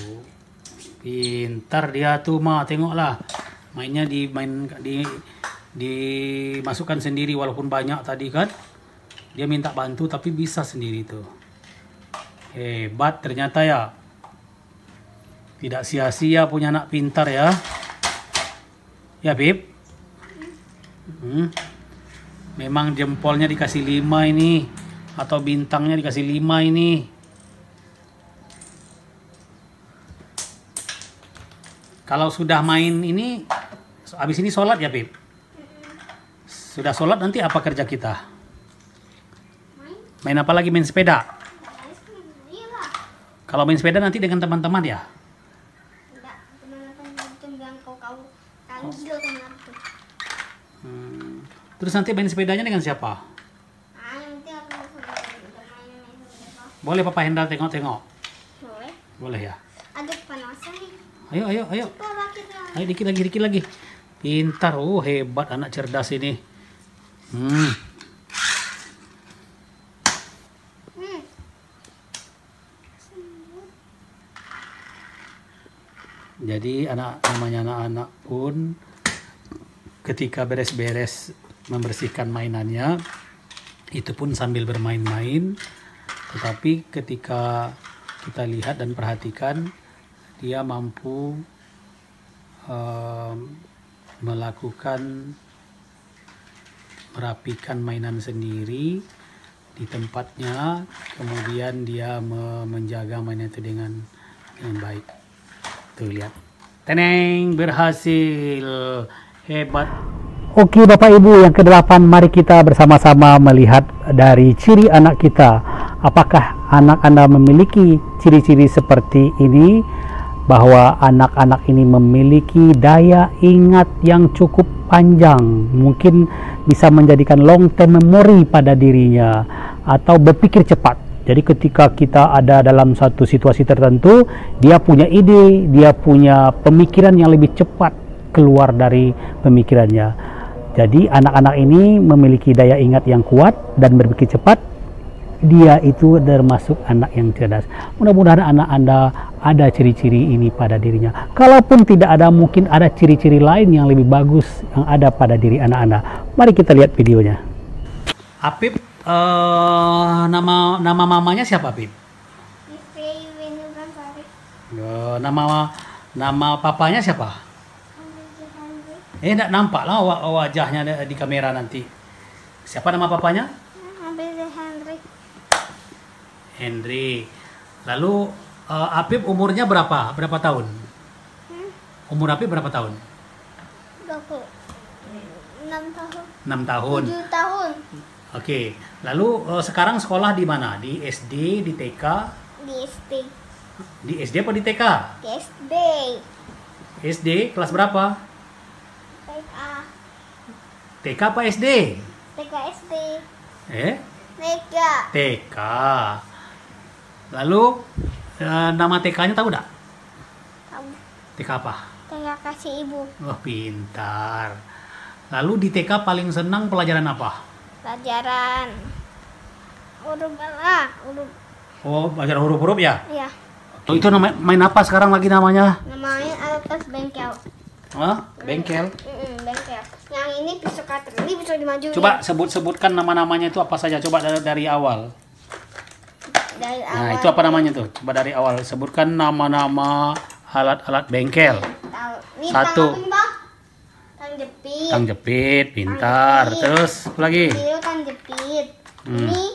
Pintar dia tuh, Ma. Tengoklah. Mainnya dimasukkan sendiri walaupun banyak tadi kan. Dia minta bantu tapi bisa sendiri tuh. Hebat ternyata ya. Tidak sia-sia punya anak pintar ya. Ya, Bib. Memang jempolnya dikasih 5 ini. Atau bintangnya dikasih 5 ini. Kalau sudah main ini, habis ini sholat ya, Bib? Sudah sholat nanti apa kerja kita? Main apa lagi? Main sepeda? Kalau main sepeda nanti dengan teman-teman ya? Enggak, teman-teman itu bilang kau gila sama aku. Terus nanti main sepedanya dengan siapa? Nanti aku main sepeda. Boleh Papa Hendra tengok-tengok? Boleh. Boleh ya? Aduh, panasan nih. Ayo. Coba kita. Ayo dikit lagi. Pintar, hebat anak cerdas ini. Jadi namanya anak-anak pun ketika beres-beres membersihkan mainannya itu pun sambil bermain-main, tetapi ketika kita lihat dan perhatikan dia mampu merapikan mainan sendiri di tempatnya, kemudian dia menjaga mainan itu dengan baik. Tuh lihat, teneng, berhasil, hebat. Oke Bapak Ibu, yang ke-8 mari kita bersama-sama melihat dari ciri anak kita. Apakah anak Anda memiliki ciri-ciri seperti ini? Bahwa anak-anak ini memiliki daya ingat yang cukup panjang, mungkin bisa menjadikan long term memory pada dirinya, atau berpikir cepat. Jadi ketika kita ada dalam satu situasi tertentu, dia punya ide, dia punya pemikiran yang lebih cepat keluar dari pemikirannya. Jadi anak-anak ini memiliki daya ingat yang kuat dan berpikir cepat. Dia itu termasuk anak yang cerdas. Mudah-mudahan anak Anda ada ciri-ciri ini pada dirinya. Kalaupun tidak ada, mungkin ada ciri-ciri lain yang lebih bagus yang ada pada diri anak Anda. Mari kita lihat videonya. Apip, nama mamanya siapa, Apip? Nama papanya siapa? Enggak nampak lah wajahnya di kamera nanti. Siapa nama papanya? Henry. Lalu Apip umurnya berapa? Berapa tahun? Umur Apip berapa tahun? 6 tahun. 6 tahun. 7 tahun. Oke. Lalu sekarang sekolah di mana? Di SD, di TK? Di SD. Di SD apa di TK? Di SD. SD kelas berapa? TK. TK apa SD? TK SD. TK. TK. Lalu nama TK-nya tahu enggak? Tahu. TK apa? TK kasih ibu. Wah, pintar. Lalu di TK paling senang pelajaran apa? Pelajaran huruf A. Oh, pelajaran huruf-huruf ya? Iya. Oh, itu main apa sekarang lagi namanya? Namanya alat bengkel. Hah? Bengkel? Bengkel. Yang ini pisau cutter. Ini bisa dimajuin. Coba sebutkan nama-namanya itu apa saja. Coba dari awal. Nah, itu apa namanya tuh? Coba dari awal sebutkan nama-nama alat-alat bengkel. Ini 1. Tang jepit. Tang jepit, pintar. Terus apa lagi? Ini tang jepit. Ini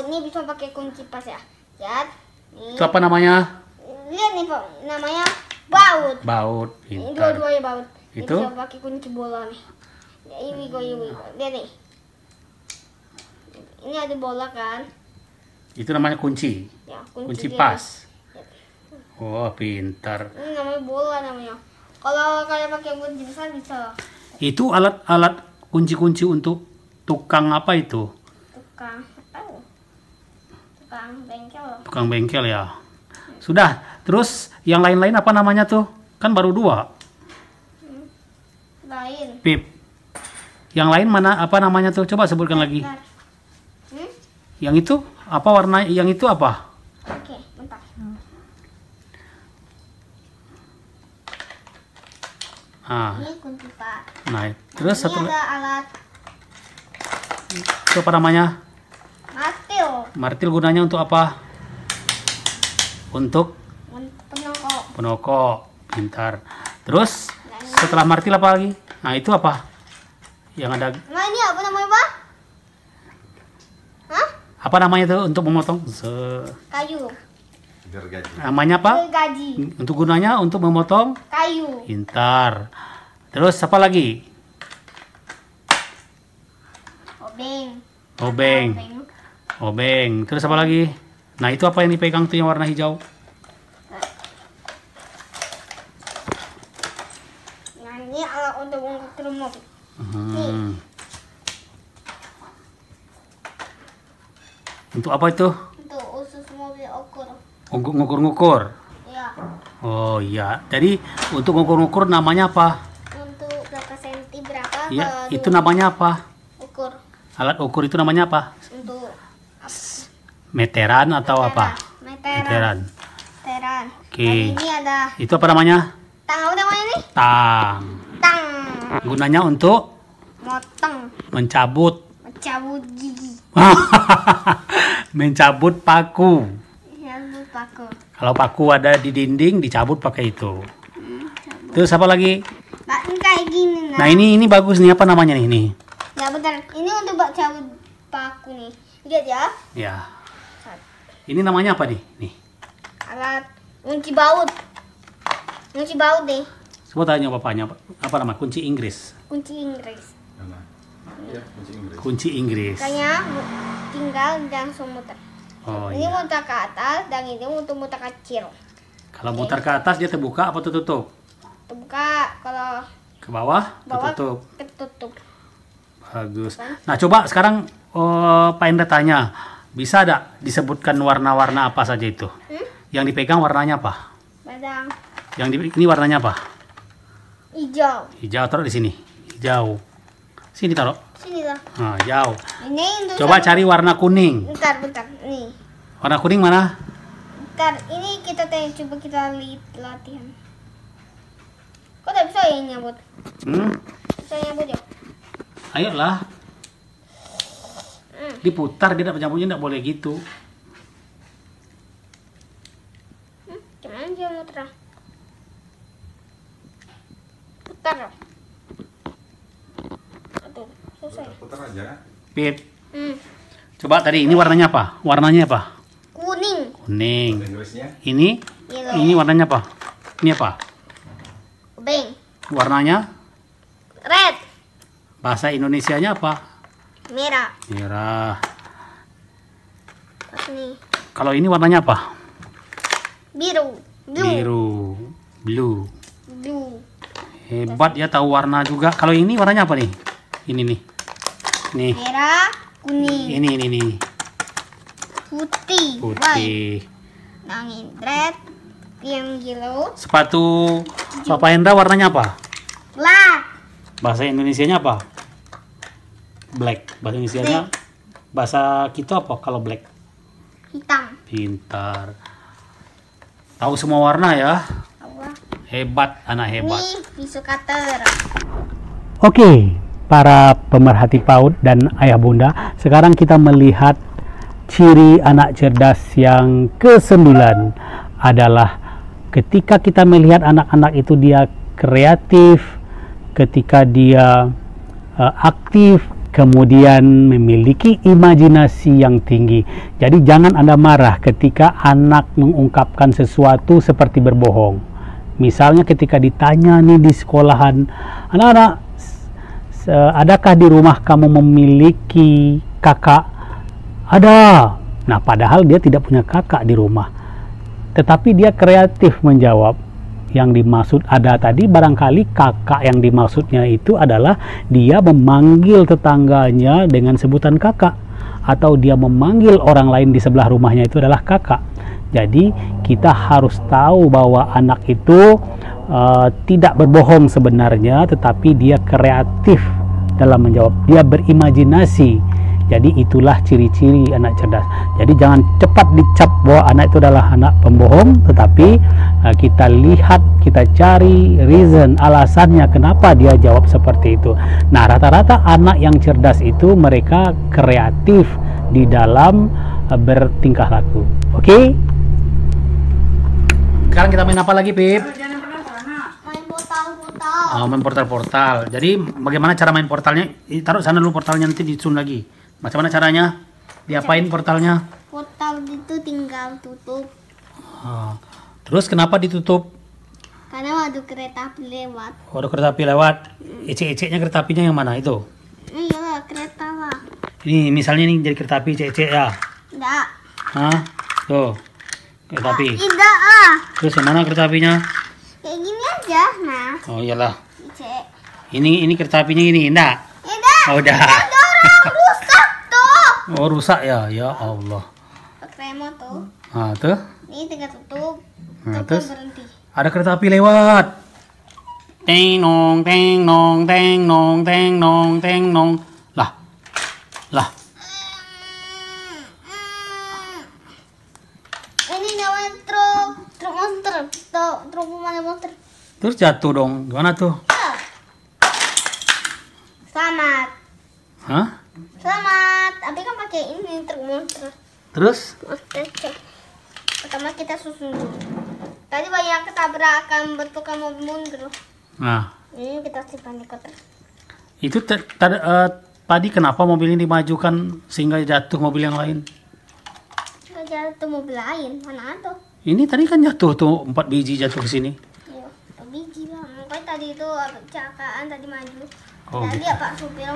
ini bisa pakai kunci pas ya. Lihat. Itu apa namanya? Lihat nih, Pak. Namanya Baut. Baut, Ini pintar. dua-duanya baut. Ini Itu? bisa pakai kunci bola nih. Ya, ini go. Lihat nih. Ini ada bola kan? Itu namanya kunci. Ya, Kunci dia. pas. Oh, pintar. Ini namanya bola namanya. Kalau kalian pakai kunci besar bisa. Itu alat-alat kunci-kunci untuk tukang apa itu? Tukang tahu. Tukang bengkel loh. Tukang bengkel ya. Sudah. Terus yang lain-lain apa namanya tuh? Kan baru 2. Lain. Pip. Yang lain mana? Apa namanya tuh? Coba sebutkan lagi. Bentar. Yang itu apa warna? Yang itu apa? Oke, bentar. Ah, Ini kunci pak. nah. Terus Ini satu ada alat itu apa namanya? martil. Martil gunanya untuk apa? Untuk Penokok. penokok. Pintar. Terus setelah martil apa lagi? Nah, itu apa? Yang ada Nah ini apa namanya pak? Hah? apa namanya tuh untuk memotong? Kayu. Gergaji. Namanya apa? Gaji. Untuk gunanya untuk memotong? Kayu. Pintar. Terus apa lagi? Obeng. Obeng. Obeng. Terus apa lagi? Nah, itu apa yang dipegang tuh yang warna hijau? Nah ini alat untuk mengangkat remote. Untuk apa itu? Untuk usus mobil ukur. Untuk ngukur-ngukur. Ya. Oh iya. Jadi untuk ngukur-ngukur namanya apa? Untuk berapa senti berapa? Iya, kalau itu namanya apa? ukur. Alat ukur itu namanya apa? Untuk Meteran atau apa? meteran. Oke. Dan ini ada Itu apa namanya? tang apa namanya nih? Tang. Tang. Gunanya untuk Motong. mencabut. Cabut gigi. Mencabut paku. Ya paku. Kalau paku ada di dinding dicabut pakai itu. Terus apa lagi? Nah, ini kayak gini nah. Nah, ini bagus nih, apa namanya nih? Nih. Ya bentar. Ini untuk buat cabut paku nih. Lihat ya. Ya. Ini namanya apa nih? Nih. Alat kunci baut. Kunci baut nih. Coba tanya bapaknya, apa nama? Kunci Inggris. Kunci Inggris. Mana? Iya, kunci Inggris. Kunci Inggris. Makanya tinggal langsung muter. Oh Ini iya. muter ke atas dan ini untuk muter kecil. Kalau muter ke atas dia terbuka apa tertutup? Terbuka, kalau Ke bawah bawah tertutup. tertutup. Bagus. Nah, coba sekarang Pak Indra tanya, bisa ada disebutkan warna-warna apa saja itu? Yang dipegang warnanya apa? Badang Ini warnanya apa? hijau. Hijau, taruh di sini. Hijau. Sini taruh. Sini lah. Nah, hijau. Ini untuk Coba cari warna kuning. Bentar. Nih. Warna kuning mana? Bentar, ini kita coba kita latihan. Kok tak bisa ya nyabut? Bisa nyabut ya? Ayolah. Diputar, dia tidak penyambutnya, tidak boleh gitu. Gimana dia muter? Putar. Aduh, susah. Putar aja. Pip. Coba tadi ini warnanya apa? Warnanya apa? Kuning. Kuning. Bahasa Inggrisnya Ini Yellow. ini warnanya apa? Ini apa? Beng. Warnanya? Red. Bahasa Indonesianya apa? Merah. Merah. Pas nih. Kalau ini warnanya apa? Biru. Blue. Biru. Blue. Blue. Hebat ya, tahu warna juga. Kalau ini warnanya apa nih? Ini nih. Nih. Merah. Kuning. Ini. Putih. White. Putih. Nangin red. Yang yellow. Sepatu Papa Hendra warnanya apa? Black. Bahasa Indonesianya apa? Black. Bahasa Indonesianya bahasa kita apa kalau black? Hitam. Pintar. Tahu semua warna ya? Apa? Hebat, anak hebat. Ini pisau cutter. Oke, para pemerhati PAUD dan ayah bunda, sekarang kita melihat ciri anak cerdas yang ke-9 adalah ketika kita melihat anak-anak itu dia kreatif, ketika dia aktif, kemudian memiliki imajinasi yang tinggi. Jadi jangan Anda marah ketika anak mengungkapkan sesuatu seperti berbohong. Misalnya ketika ditanya nih di sekolahan, anak-anak, adakah di rumah kamu memiliki kakak? Ada. Nah, padahal dia tidak punya kakak di rumah. Tetapi dia kreatif menjawab. Yang dimaksud ada tadi barangkali kakak yang dimaksudnya itu adalah dia memanggil tetangganya dengan sebutan kakak, atau dia memanggil orang lain di sebelah rumahnya itu adalah kakak. Jadi kita harus tahu bahwa anak itu tidak berbohong sebenarnya, tetapi dia kreatif dalam menjawab, dia berimajinasi. Jadi itulah ciri-ciri anak cerdas. Jadi jangan cepat dicap bahwa anak itu adalah anak pembohong, tetapi kita lihat, kita cari reason, alasannya kenapa dia jawab seperti itu. Nah, rata-rata anak yang cerdas itu mereka kreatif di dalam bertingkah laku. Oke? Sekarang kita main apa lagi, Pip? Main portal-portal. Main portal-portal. Jadi bagaimana cara main portalnya? Taruh sana dulu portalnya, nanti disusun lagi. Macam mana caranya? Diapain portalnya? Portal itu tinggal tutup. Terus kenapa ditutup? Karena ada kereta api lewat. Oh, ada kereta api lewat. Ecek-eceknya kereta apinya yang mana itu? Iyalah, kereta lah. Ini misalnya nih jadi kereta api ecek-ecek ya? Enggak. Hah? Tuh. Kereta api. Tidak Terus yang mana kereta apinya? Kayak gini aja. Nah, Oh iyalah. cek. Ini kereta apinya ini, enggak? Tidak. Oh, udah. Dorong rusak tuh. Oh, rusak ya. Ya Allah. Pakai remote tuh. Nah, tuh. Ini tinggal tutup. Nah, Terus terus? berhenti. Ada kereta api lewat. Teng nong teng nong teng nong teng nong teng nong. Lah. Lah. Ini namanya truk monster. Truk pemadam monster. Terus jatuh dong. Gimana tuh? Selamat. Hah? Selamat. Tapi kan pakai ini truk monster. Terus? Oke, cek. Pertama kita susun dulu. Tadi banyak ketabrakan bentukan mobil mundur. Nah, Ini kita simpan di kotak. itu tadi kenapa mobil ini dimajukan sehingga jatuh mobil yang lain? Kita jatuh mobil lain. Mana ada? Ini tadi kan jatuh tuh 4 biji jatuh ke sini. Iya, biji bang. Makanya tadi itu ada kecelakaan tadi maju. Oh, Tadi gitu. ya Pak Supir.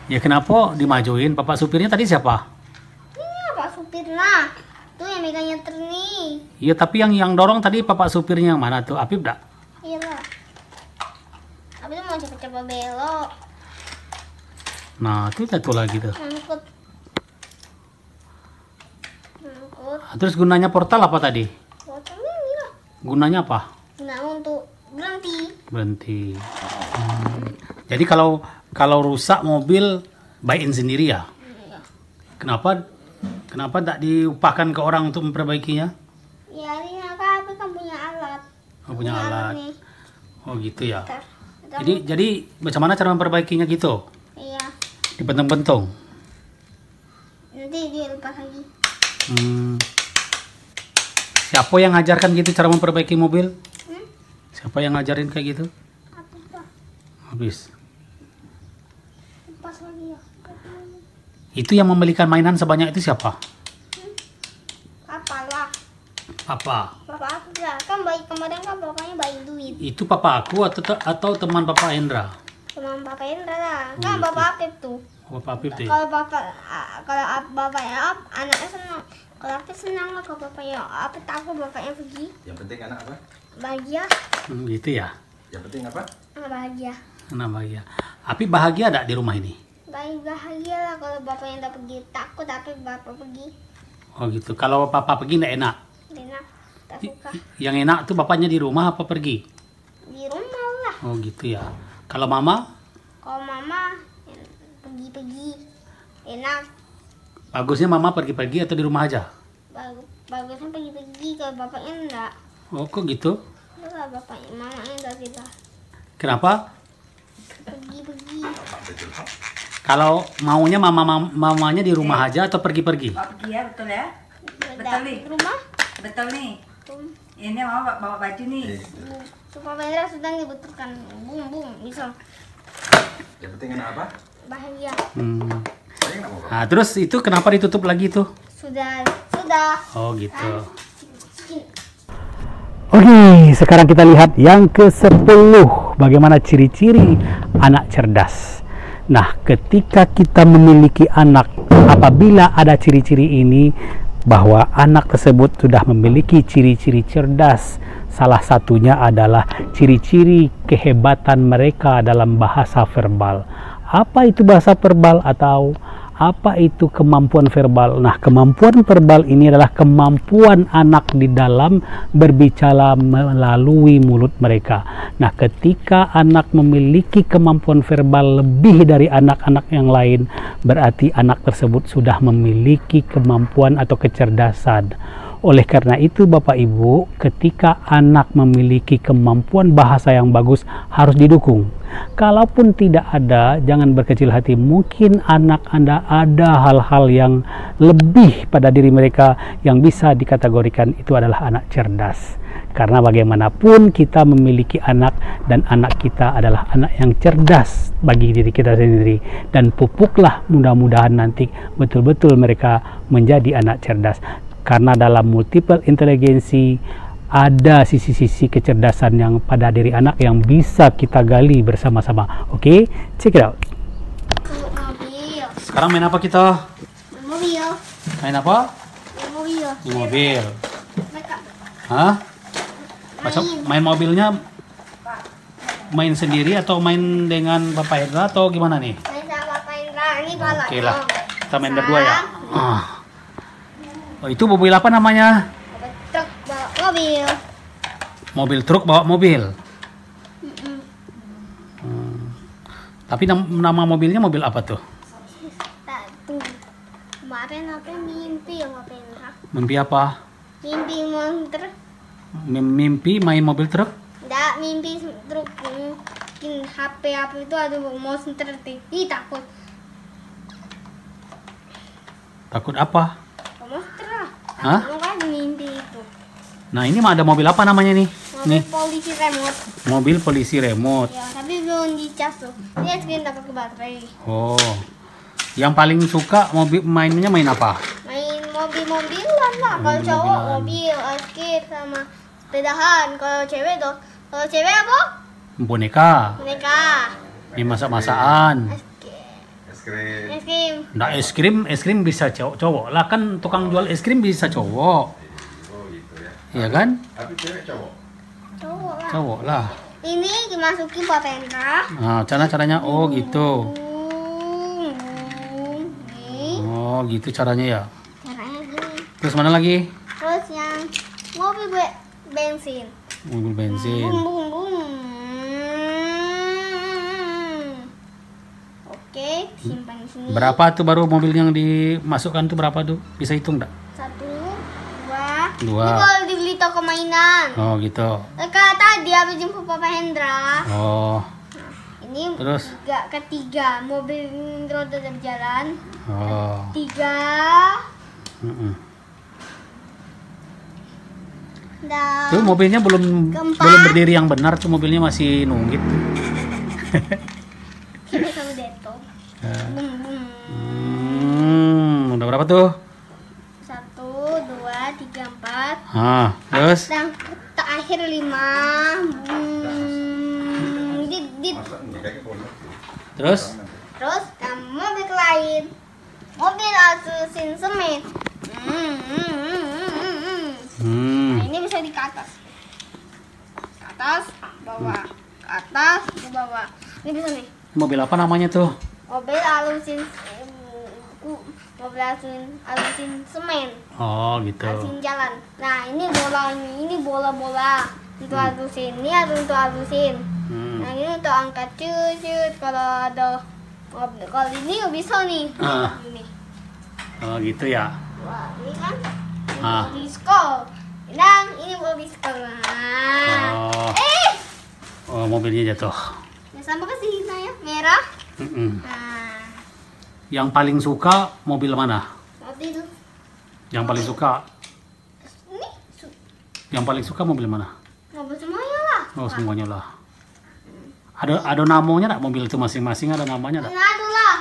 Ya kenapa dimajuin? Bapak supirnya tadi siapa? Ini Pak Supir nah. Tuh yang megang nyetir nih. Iya, tapi yang dorong tadi bapak supirnya yang mana tuh? Apip dak? Iya lah. Tapi itu mau cepet-cepet belok. Nah, itu jatuh lagi tuh. Ngangkut. Ngangkut. Terus gunanya portal apa tadi? Botol ini lah. Gunanya apa? Nah untuk berhenti. Berhenti. Jadi kalau rusak mobil baikin sendiri ya? Iya. Kenapa tak diupahkan ke orang untuk memperbaikinya? Ya ini apa kan punya alat. Oh, punya alat. nih. Oh gitu ya. Kita Jadi bagaimana cara memperbaikinya gitu? iya. Dibentung-bentung. Nanti dia lepas lagi. Siapa yang ngajarkan gitu cara memperbaiki mobil? Hmm? Siapa yang ngajarin kayak gitu? Apa pak? Habis. Lepas lagi ya. Itu yang membelikan mainan sebanyak itu siapa? Apa lah? Papa. Bapak aku lah. Kan bayi kemarin kan bapaknya bayi duit. Itu papa aku atau teman Papa Hendra? Teman bapak Indra lah. Kan gitu. bapak Apip tuh. Oh, Papa Apip deh. Kalau bapaknya anaknya senang. Kalau Apip senang lah kalau bapaknya Apip takut bapaknya pergi. Yang penting anak apa? Bahagia. Gitu ya. Yang penting apa? Bahagia. Nah, bahagia. Apip bahagia ada di rumah ini? Bahagia lah kalau bapaknya udah pergi. Takut Apip bapak pergi. Oh gitu. Kalau papa pergi nggak enak. Enak. Tak suka. Yang enak tuh bapaknya di rumah apa pergi? Di rumah lah. Oh gitu ya. Kalau mama Kalau mama pergi-pergi. Enak. bagusnya mama pergi-pergi atau di rumah aja? Bagusnya pergi-pergi. Kalau bapaknya enggak. Oh kok gitu? Lah bapaknya mamanya enggak tidak. Kenapa? Pergi-pergi. Kalau maunya mamanya di rumah aja atau pergi-pergi? Pergi ya, betul ya? Betul nih. Di rumah. Betul nih. Tuh. Ini mama bawa baju nih. Tuh Papa Indra sedang dibutuhkan. Bum bum bisa. Yang penting anak apa? Bahagia. Saya nggak mau. Nah terus itu kenapa ditutup lagi tuh? Sudah. Oh gitu. Oke, sekarang kita lihat yang ke-10. Bagaimana ciri-ciri anak cerdas. Nah, ketika kita memiliki anak, apabila ada ciri-ciri ini, bahwa anak tersebut sudah memiliki ciri-ciri cerdas. Salah satunya adalah ciri-ciri kehebatan mereka dalam bahasa verbal. Apa itu bahasa verbal atau apa itu kemampuan verbal? Nah, kemampuan verbal ini adalah kemampuan anak di dalam berbicara melalui mulut mereka. Nah, ketika anak memiliki kemampuan verbal lebih dari anak-anak yang lain, berarti anak tersebut sudah memiliki kemampuan atau kecerdasan. Oleh karena itu, Bapak Ibu, ketika anak memiliki kemampuan bahasa yang bagus, harus didukung. Kalaupun tidak ada, jangan berkecil hati. Mungkin anak Anda ada hal-hal yang lebih pada diri mereka yang bisa dikategorikan itu adalah anak cerdas. Karena bagaimanapun kita memiliki anak, dan anak kita adalah anak yang cerdas bagi diri kita sendiri. Dan pupuklah mudah-mudahan nanti betul-betul mereka menjadi anak cerdas. Karena dalam multiple inteligensi ada sisi-sisi kecerdasan yang pada diri anak yang bisa kita gali bersama-sama. Oke, check it out. Mobil. Sekarang main apa kita? Mobil. Main apa? Mobil. Di mobil. Mereka Hah? Macam main mobilnya main sendiri atau main dengan Bapak Hendra atau gimana nih? main sama Pak Indra. Ini balon. Oke lah, kita main berdua ya. Oh, itu mobil apa namanya? Truk bawa mobil. Mobil truk bawa mobil. Tapi nama mobilnya mobil apa tuh? Tuh. Kemarin apa mimpi sama Pak Indra? Mimpi apa? Mimpi monster. Mimpi main mobil truk? Enggak, mimpi truk. Mungkin HP itu ada monster. Ih, takut. Takut apa? Monster lah. Hah? Takut kan mimpi itu. Nah, ini mah ada mobil apa namanya nih? Mobil Nih, polisi remote. mobil polisi remote. Ya, tapi belum dicas tuh. Dia screen tak pakai baterai. Oh. Yang paling suka mobil mainnya main apa? Main mobil-mobilan lah. Kalau cowok Mobil-mobilan. mobil, skate sama sepedahan. Kalau cewek tuh, kalau cewek apa? Boneka. Mereka Ini masak-masakan. Es krim. es krim. Nah, es krim bisa cowok lah, kan tukang jual es krim bisa cowok. Oh gitu ya. Iya kan? Tapi cewek cowok. Cowok lah. Cowok lah. Ini dimasukin Pak Pendra. Nah, caranya oh gitu. Nih, Oh, gitu caranya ya. caranya gini. Terus mana lagi? Terus yang mobil bensin. Mobil bensin. Bum bum bum. Oke, simpan di sini. Berapa tuh baru mobil yang dimasukkan tuh berapa tuh? Bisa hitung enggak? 1, 2. Dua. Ini kalau dibeli toko mainan. Oh, gitu. Kata tadi habis jemput Papa Hendra. Oh. Ini Terus? ketiga mobil roda berjalan. Oh. 3. Mm-mm. Dan Tuh mobilnya belum Keempat. berdiri yang benar tuh, mobilnya masih nunggit. kita sama Deto. Bum bum. Udah berapa tuh? 1, 2, 3, 4. Ah, terus? Dan terakhir 5. Masa enggak kayak pondok sih. Terus? Terus mobil lain. Mobil asusin semen. Nah, ini bisa di ke atas. Ke atas, bawah. Ke atas, ke bawah. Ini bisa nih. Mobil apa namanya tuh? Mobil alusin semen. Oh, gitu. Alusin jalan. Nah, ini bola-bola. Untuk alusin. Ini untuk alusin. Nah, ini untuk angkat cut. Kalau ada mobil, kalau ini bisa nih. Ah. Ini. Oh, gitu ya. Wah, ini kan Ah. disco. Dan ini mobil disco. Nah. Oh. Oh, mobilnya jatuh. Ya, sama ke sini saya merah. Mm-mm. Nah, Yang paling suka mobil mana? mobil Yang paling suka? ini Yang paling suka mobil mana? mobil semuanya lah. Oh, semuanya lah. Ada namanya enggak mobil itu masing-masing, ada namanya enggak? Ngadu lah.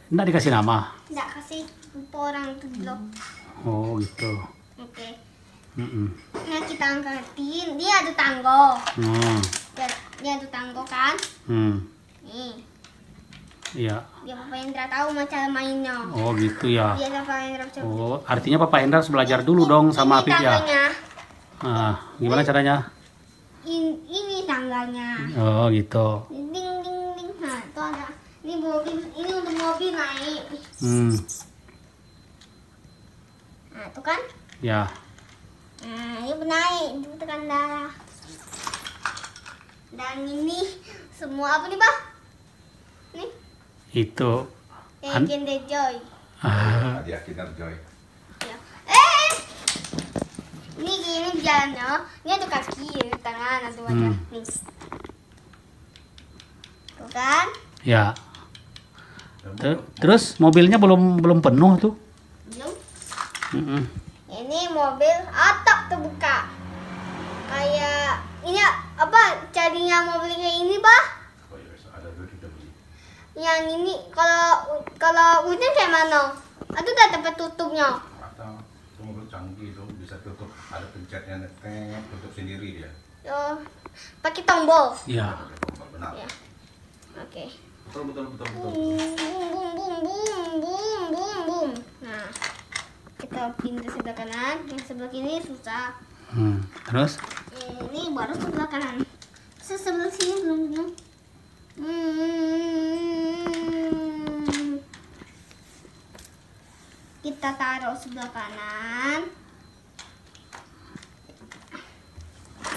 Enggak dikasih nama. Nggak kasih lupa orang itu blok. Oh, gitu. Oke. Mm-mm. Nah, kita angkatin. Dia ada tanggo. Oh. Dia ada tanggo kan? Nih. Iya. Dia Papa Hendra tahu cara mainnya. Oh gitu ya. Dia Papa Hendra bisa. Oh, artinya Papa Hendra harus belajar dulu dong sama Apip ya. Tangganya. Gimana caranya? Ini tangganya. Oh gitu. Ding ding ding. Nah, itu ada. Ini mobil. Ini untuk mobil naik. Nah, itu kan? Ya. Nah, ini naik. Itu tekan darah. Dan ini semua apa nih, Bah? Nih. Itu. Kinder Joy. Hadiah Kinder Joy. Ya. Ini gini jalannya. Ini ada kaki, tangan, ada wajah. Nih. Tuh kan? Ya. Terus mobilnya belum penuh tuh. Belum. Ini mobil atap terbuka. Kayak ini apa carinya mobil kayak ini, Bah? Yang ini kalau hujan kayak mana? Itu udah tempat tutupnya. Atau itu mobil canggih itu bisa tutup, ada pencetnya, tutup sendiri dia. Oh, pakai tombol. Ya. Benar. Ya. Oke. Betul. Bum bum bum bum bum bum bum. Nah, kita pindah sebelah kanan, yang sebelah kiri susah. Terus? Ini baru sebelah kanan. Sebelah sini belum. Kita taruh sebelah kanan.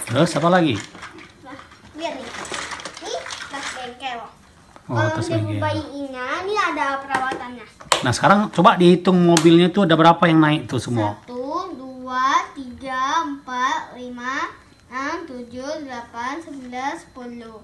Terus apa lagi? Nah, lihat nih. Ini tas bengkel. Oh, Kalau tas untuk bengkel. bayinya, ini ada perawatannya. Nah sekarang coba dihitung mobilnya tuh ada berapa yang naik tuh semua? 1, 2, 3, 4, 5, 6, 7, 8, 9, 10.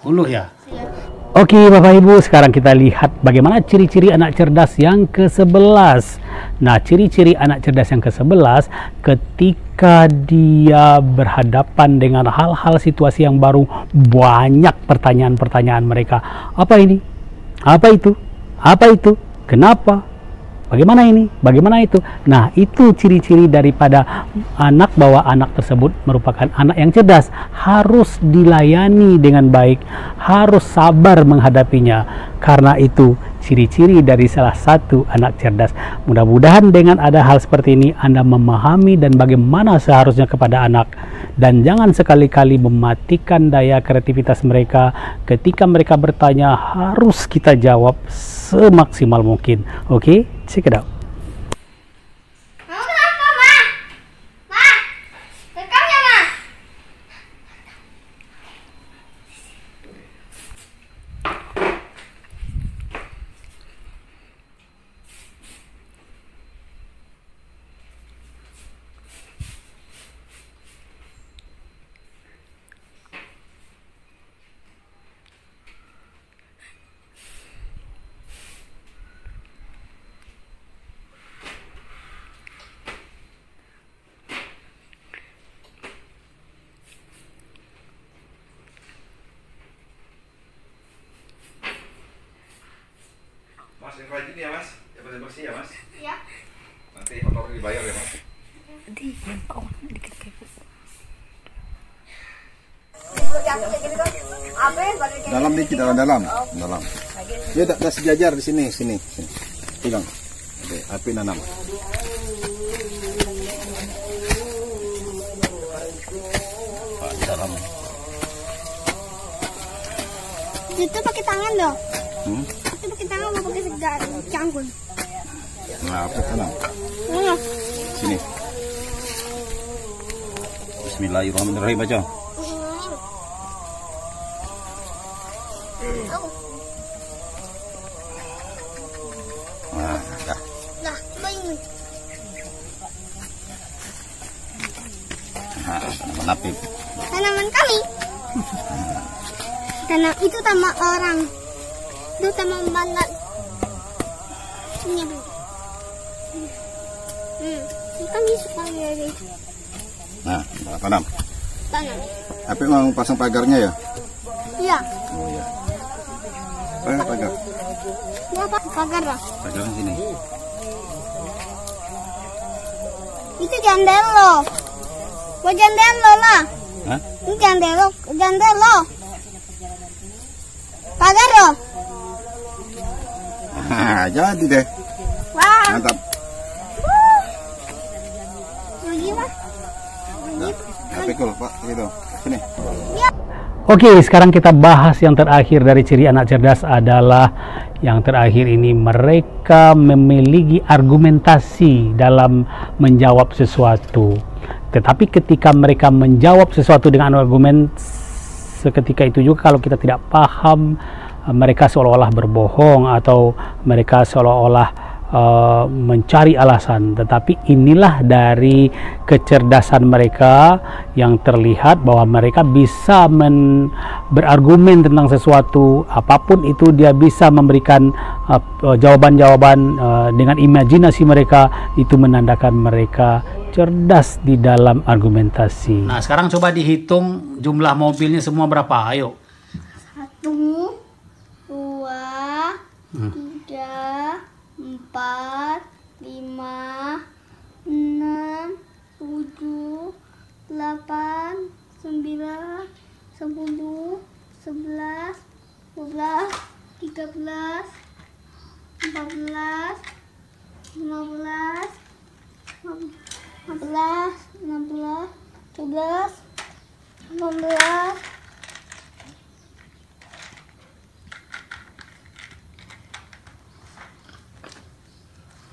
10 ya? Siap. Oke Bapak Ibu, sekarang kita lihat bagaimana ciri-ciri anak cerdas yang ke-11. Nah, ciri-ciri anak cerdas yang ke-11 ketika dia berhadapan dengan hal-hal situasi yang baru, banyak pertanyaan-pertanyaan mereka. Apa ini? Apa itu? Apa itu? Kenapa? Bagaimana ini? Bagaimana itu? Nah, itu ciri-ciri daripada anak bahwa anak tersebut merupakan anak yang cerdas. Harus dilayani dengan baik, harus sabar menghadapinya. Karena itu ciri-ciri dari salah satu anak cerdas. Mudah-mudahan dengan ada hal seperti ini Anda memahami dan bagaimana seharusnya kepada anak. Dan jangan sekali-kali mematikan daya kreativitas mereka. Ketika mereka bertanya, harus kita jawab semaksimal mungkin. Oke, check it out. Kamu kenapa, Ma? Ma, rekam ya, Ma? Mas, yang rajin ya Mas, yang bersih ya Mas. Iya. Nanti motor dibayar ya Mas. Dalam dikit, dalam. Dia tak sejajar di sini. Hilang. Oke, api nanam. Dalam. Itu pakai tangan dong. Itu pakai tangan mau pakai segar, cangkul. Nah, api tanam. Mana? Sini. Bismillahirrahmanirrahim baca. Nah, dah. Nah, ini. Nah, tanaman api. Tanaman kami. Tanam itu taman orang. Itu taman banget. Ini apa? Ini kan bisa pakai Nah, tanam. tanam. Api mau pasang pagarnya ya? Iya. Oh iya. Pagar. Ini apa? Pagar lah. Pagarnya sini. Itu jendela. jangan lah. Hah? Jangan lo. Pagar lo. Jadi deh. Wah. Mantap. Gimana? Tapi kalau Pak, gitu. Sini. Oke, sekarang kita bahas yang terakhir dari ciri anak cerdas adalah yang terakhir ini, mereka memiliki argumentasi dalam menjawab sesuatu. Tetapi ketika mereka menjawab sesuatu dengan argumen, seketika itu juga kalau kita tidak paham, mereka seolah-olah berbohong atau mereka seolah-olah mencari alasan. Tetapi inilah dari kecerdasan mereka yang terlihat bahwa mereka bisa berargumen tentang sesuatu, apapun itu dia bisa memberikan jawaban-jawaban dengan imajinasi mereka. Itu menandakan mereka cerdas di dalam argumentasi. Nah, sekarang coba dihitung jumlah mobilnya semua berapa, ayo. 1, 2, 3, 4, 5, 6, 7, 8, 9, 10, 11, 12, 13, 14, 15, 16, 17, 18,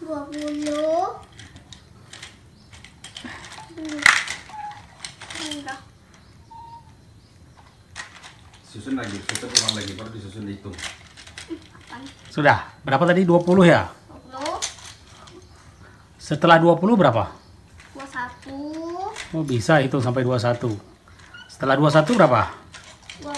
20. Susun lagi, susun ulang lagi, baru disusun dihitung. Sudah, berapa tadi? 20 ya? 20. Setelah 20 berapa? 21. Oh, bisa hitung sampai 21. Setelah 21 berapa? 22.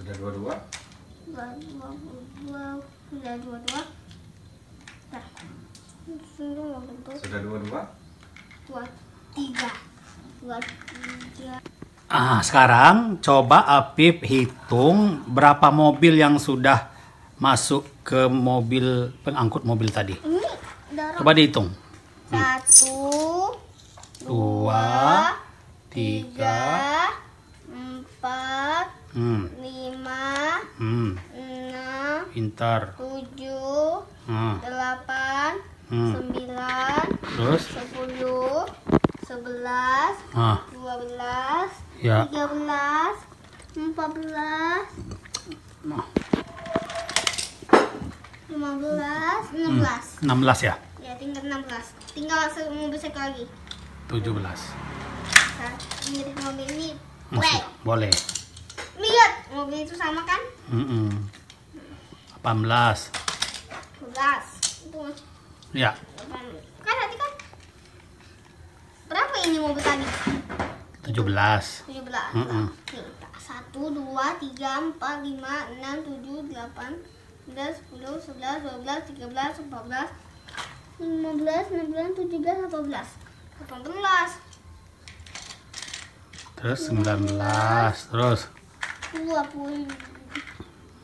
Sudah 22. Sudah 22. Sudah 22. 23. Sekarang coba Apip hitung berapa mobil yang sudah masuk ke mobil pengangkut mobil tadi. Ini dorong. Coba dihitung. 1, 2, 3, 4, 5, 6, pintar. 7, 8, 9, Terus? 10, 11, 12, Ya. 13, 14, 15, 16. 16 ya? Ya, tinggal 16. Tinggal mobil satu lagi. 17. Mirip mobil ini. Masih, boleh. Lihat, mobil itu sama kan? 18. 12. Itu. Ya. Kan tadi kan? Berapa ini mobil tadi? 17. 17. 1, 2, 3, 4, 5, 6, 7, 8, 9, 10, 11, 12, 13, 14, 15, 16, 17, 18. 18. Terus 19. Terus 20.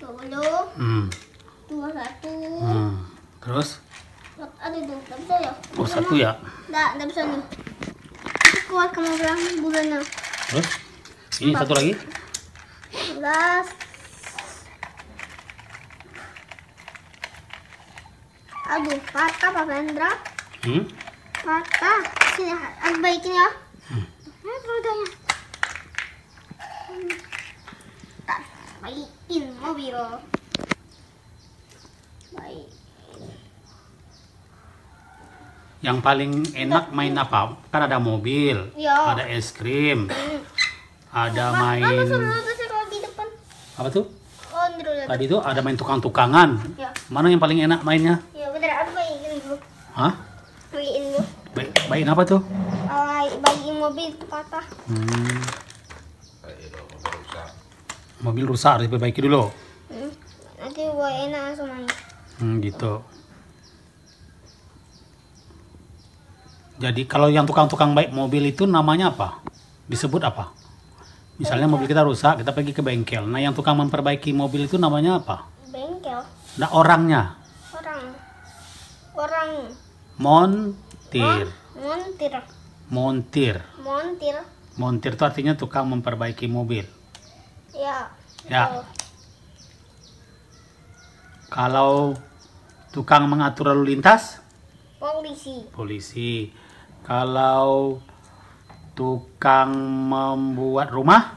20. 21. Terus? Ada tuh, nggak bisa ya? Oh, satu ya? Nggak bisa nih. Itu kuat kamu bilang bulannya. Terus? Ini satu lagi? 11. Aduh, patah Pak Vendra. Patah. Sini, aku baikin ya. Rodanya. Tak, baikin mobil. Baik. Yang paling enak main apa? Kan ada mobil, Ya. ada es krim, ada Mama main suruh taruh di depan. apa tuh? Oh, di depan. Tadi tuh ada main tukang-tukangan. Ya. Mana yang paling enak mainnya? Ya, bener. Aku baikin dulu. Hah? Baikin dulu. Main apa tuh? Baikin mobil patah. Mobil rusak harus diperbaiki dulu. Nanti gue enak langsung main. Gitu. Jadi kalau yang tukang-tukang baik mobil itu namanya apa? Disebut apa? Misalnya mobil kita rusak, kita pergi ke bengkel. Nah, yang tukang memperbaiki mobil itu namanya apa? Bengkel. Nah, orangnya. Orang. Montir. Montir. Montir. Montir. Montir itu artinya tukang memperbaiki mobil. Ya. Ya. Betul. Kalau tukang mengatur lalu lintas, Polisi. polisi. Kalau tukang membuat rumah,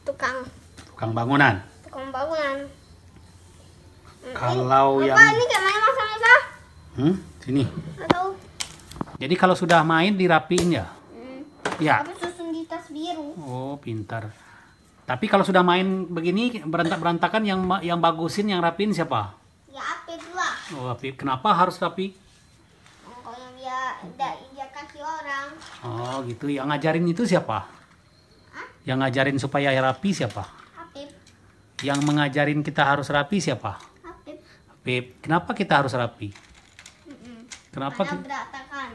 Tukang bangunan. bangunan. Kalau yang Apa ini kayak main masa-masa? sini. Atau Jadi kalau sudah main dirapiin ya? Ya. apa susun di tas biru? Oh, pintar. Tapi kalau sudah main begini berantakan yang bagusin, yang rapiin siapa? Ya apit lah. Oh, rapi. Kenapa harus rapi? Kalau dia kasih orang. Oh, gitu. Yang ngajarin itu siapa? Yang ngajarin supaya rapi siapa? Apip. Yang mengajarin kita harus rapi siapa? Apip. Pip. Kenapa kita harus rapi? Kenapa Karena berantakan.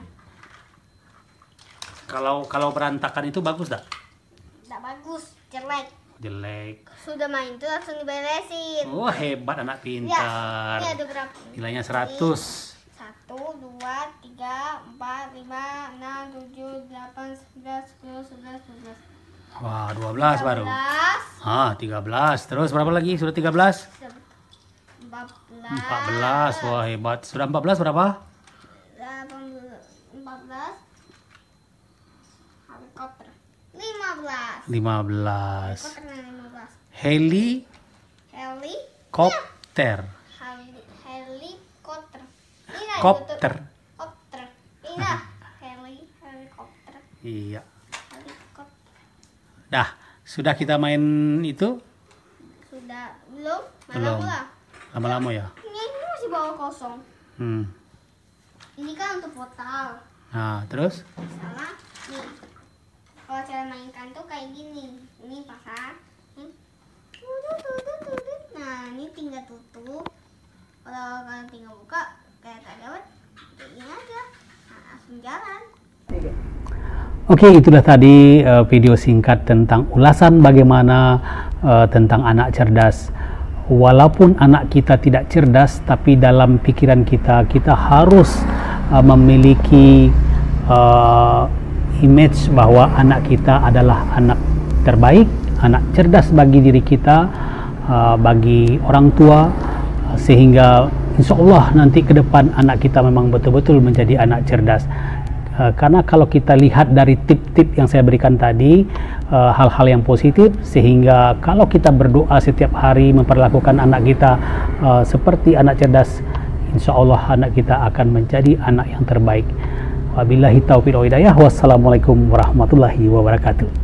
kalau berantakan itu bagus tak? Tidak bagus, jelek. Jelek. Sudah main itu langsung diberesin. Oh, hebat anak pintar. Ini ada berapa? Nilainya 100. 1, 2, 3, 4, 5, 6, 7, 8, 9, 10, 11, 12. Wah, 12 baru. 14, 13. Terus berapa lagi? Sudah 13? 14. 14, Wah, hebat. Sudah 14 berapa? 14, helikopter. 15. 15. Helikopter 15. Helikopter. Helikopter. Ini Kopter. Kopter. Ini helikopter. Iya. Helikopter. Dah, sudah kita main itu? Sudah belum? Belum. Mana pula? Lama-lama ya? Ini masih bawa kosong. Ini kan untuk portal. Nah, terus? Salah. Nih. Kalau cara mainkan tuh kayak gini. Ini pasang. Nah, ini tinggal tutup. Kalau kalian tinggal buka, kayak tak dapat, kayak gini aja. Nah, langsung jalan. Oke, itulah tadi video singkat tentang ulasan bagaimana tentang anak cerdas. Walaupun anak kita tidak cerdas, tapi dalam pikiran kita harus memiliki image bahwa anak kita adalah anak terbaik, anak cerdas bagi diri kita, bagi orang tua, sehingga insya Allah nanti ke depan anak kita memang betul-betul menjadi anak cerdas. Karena kalau kita lihat dari tip-tip yang saya berikan tadi, hal-hal yang positif, sehingga kalau kita berdoa setiap hari memperlakukan anak kita seperti anak cerdas, insya Allah anak kita akan menjadi anak yang terbaik. Wabillahi taufiq wal hidayah. Wassalamualaikum warahmatullahi wabarakatuh.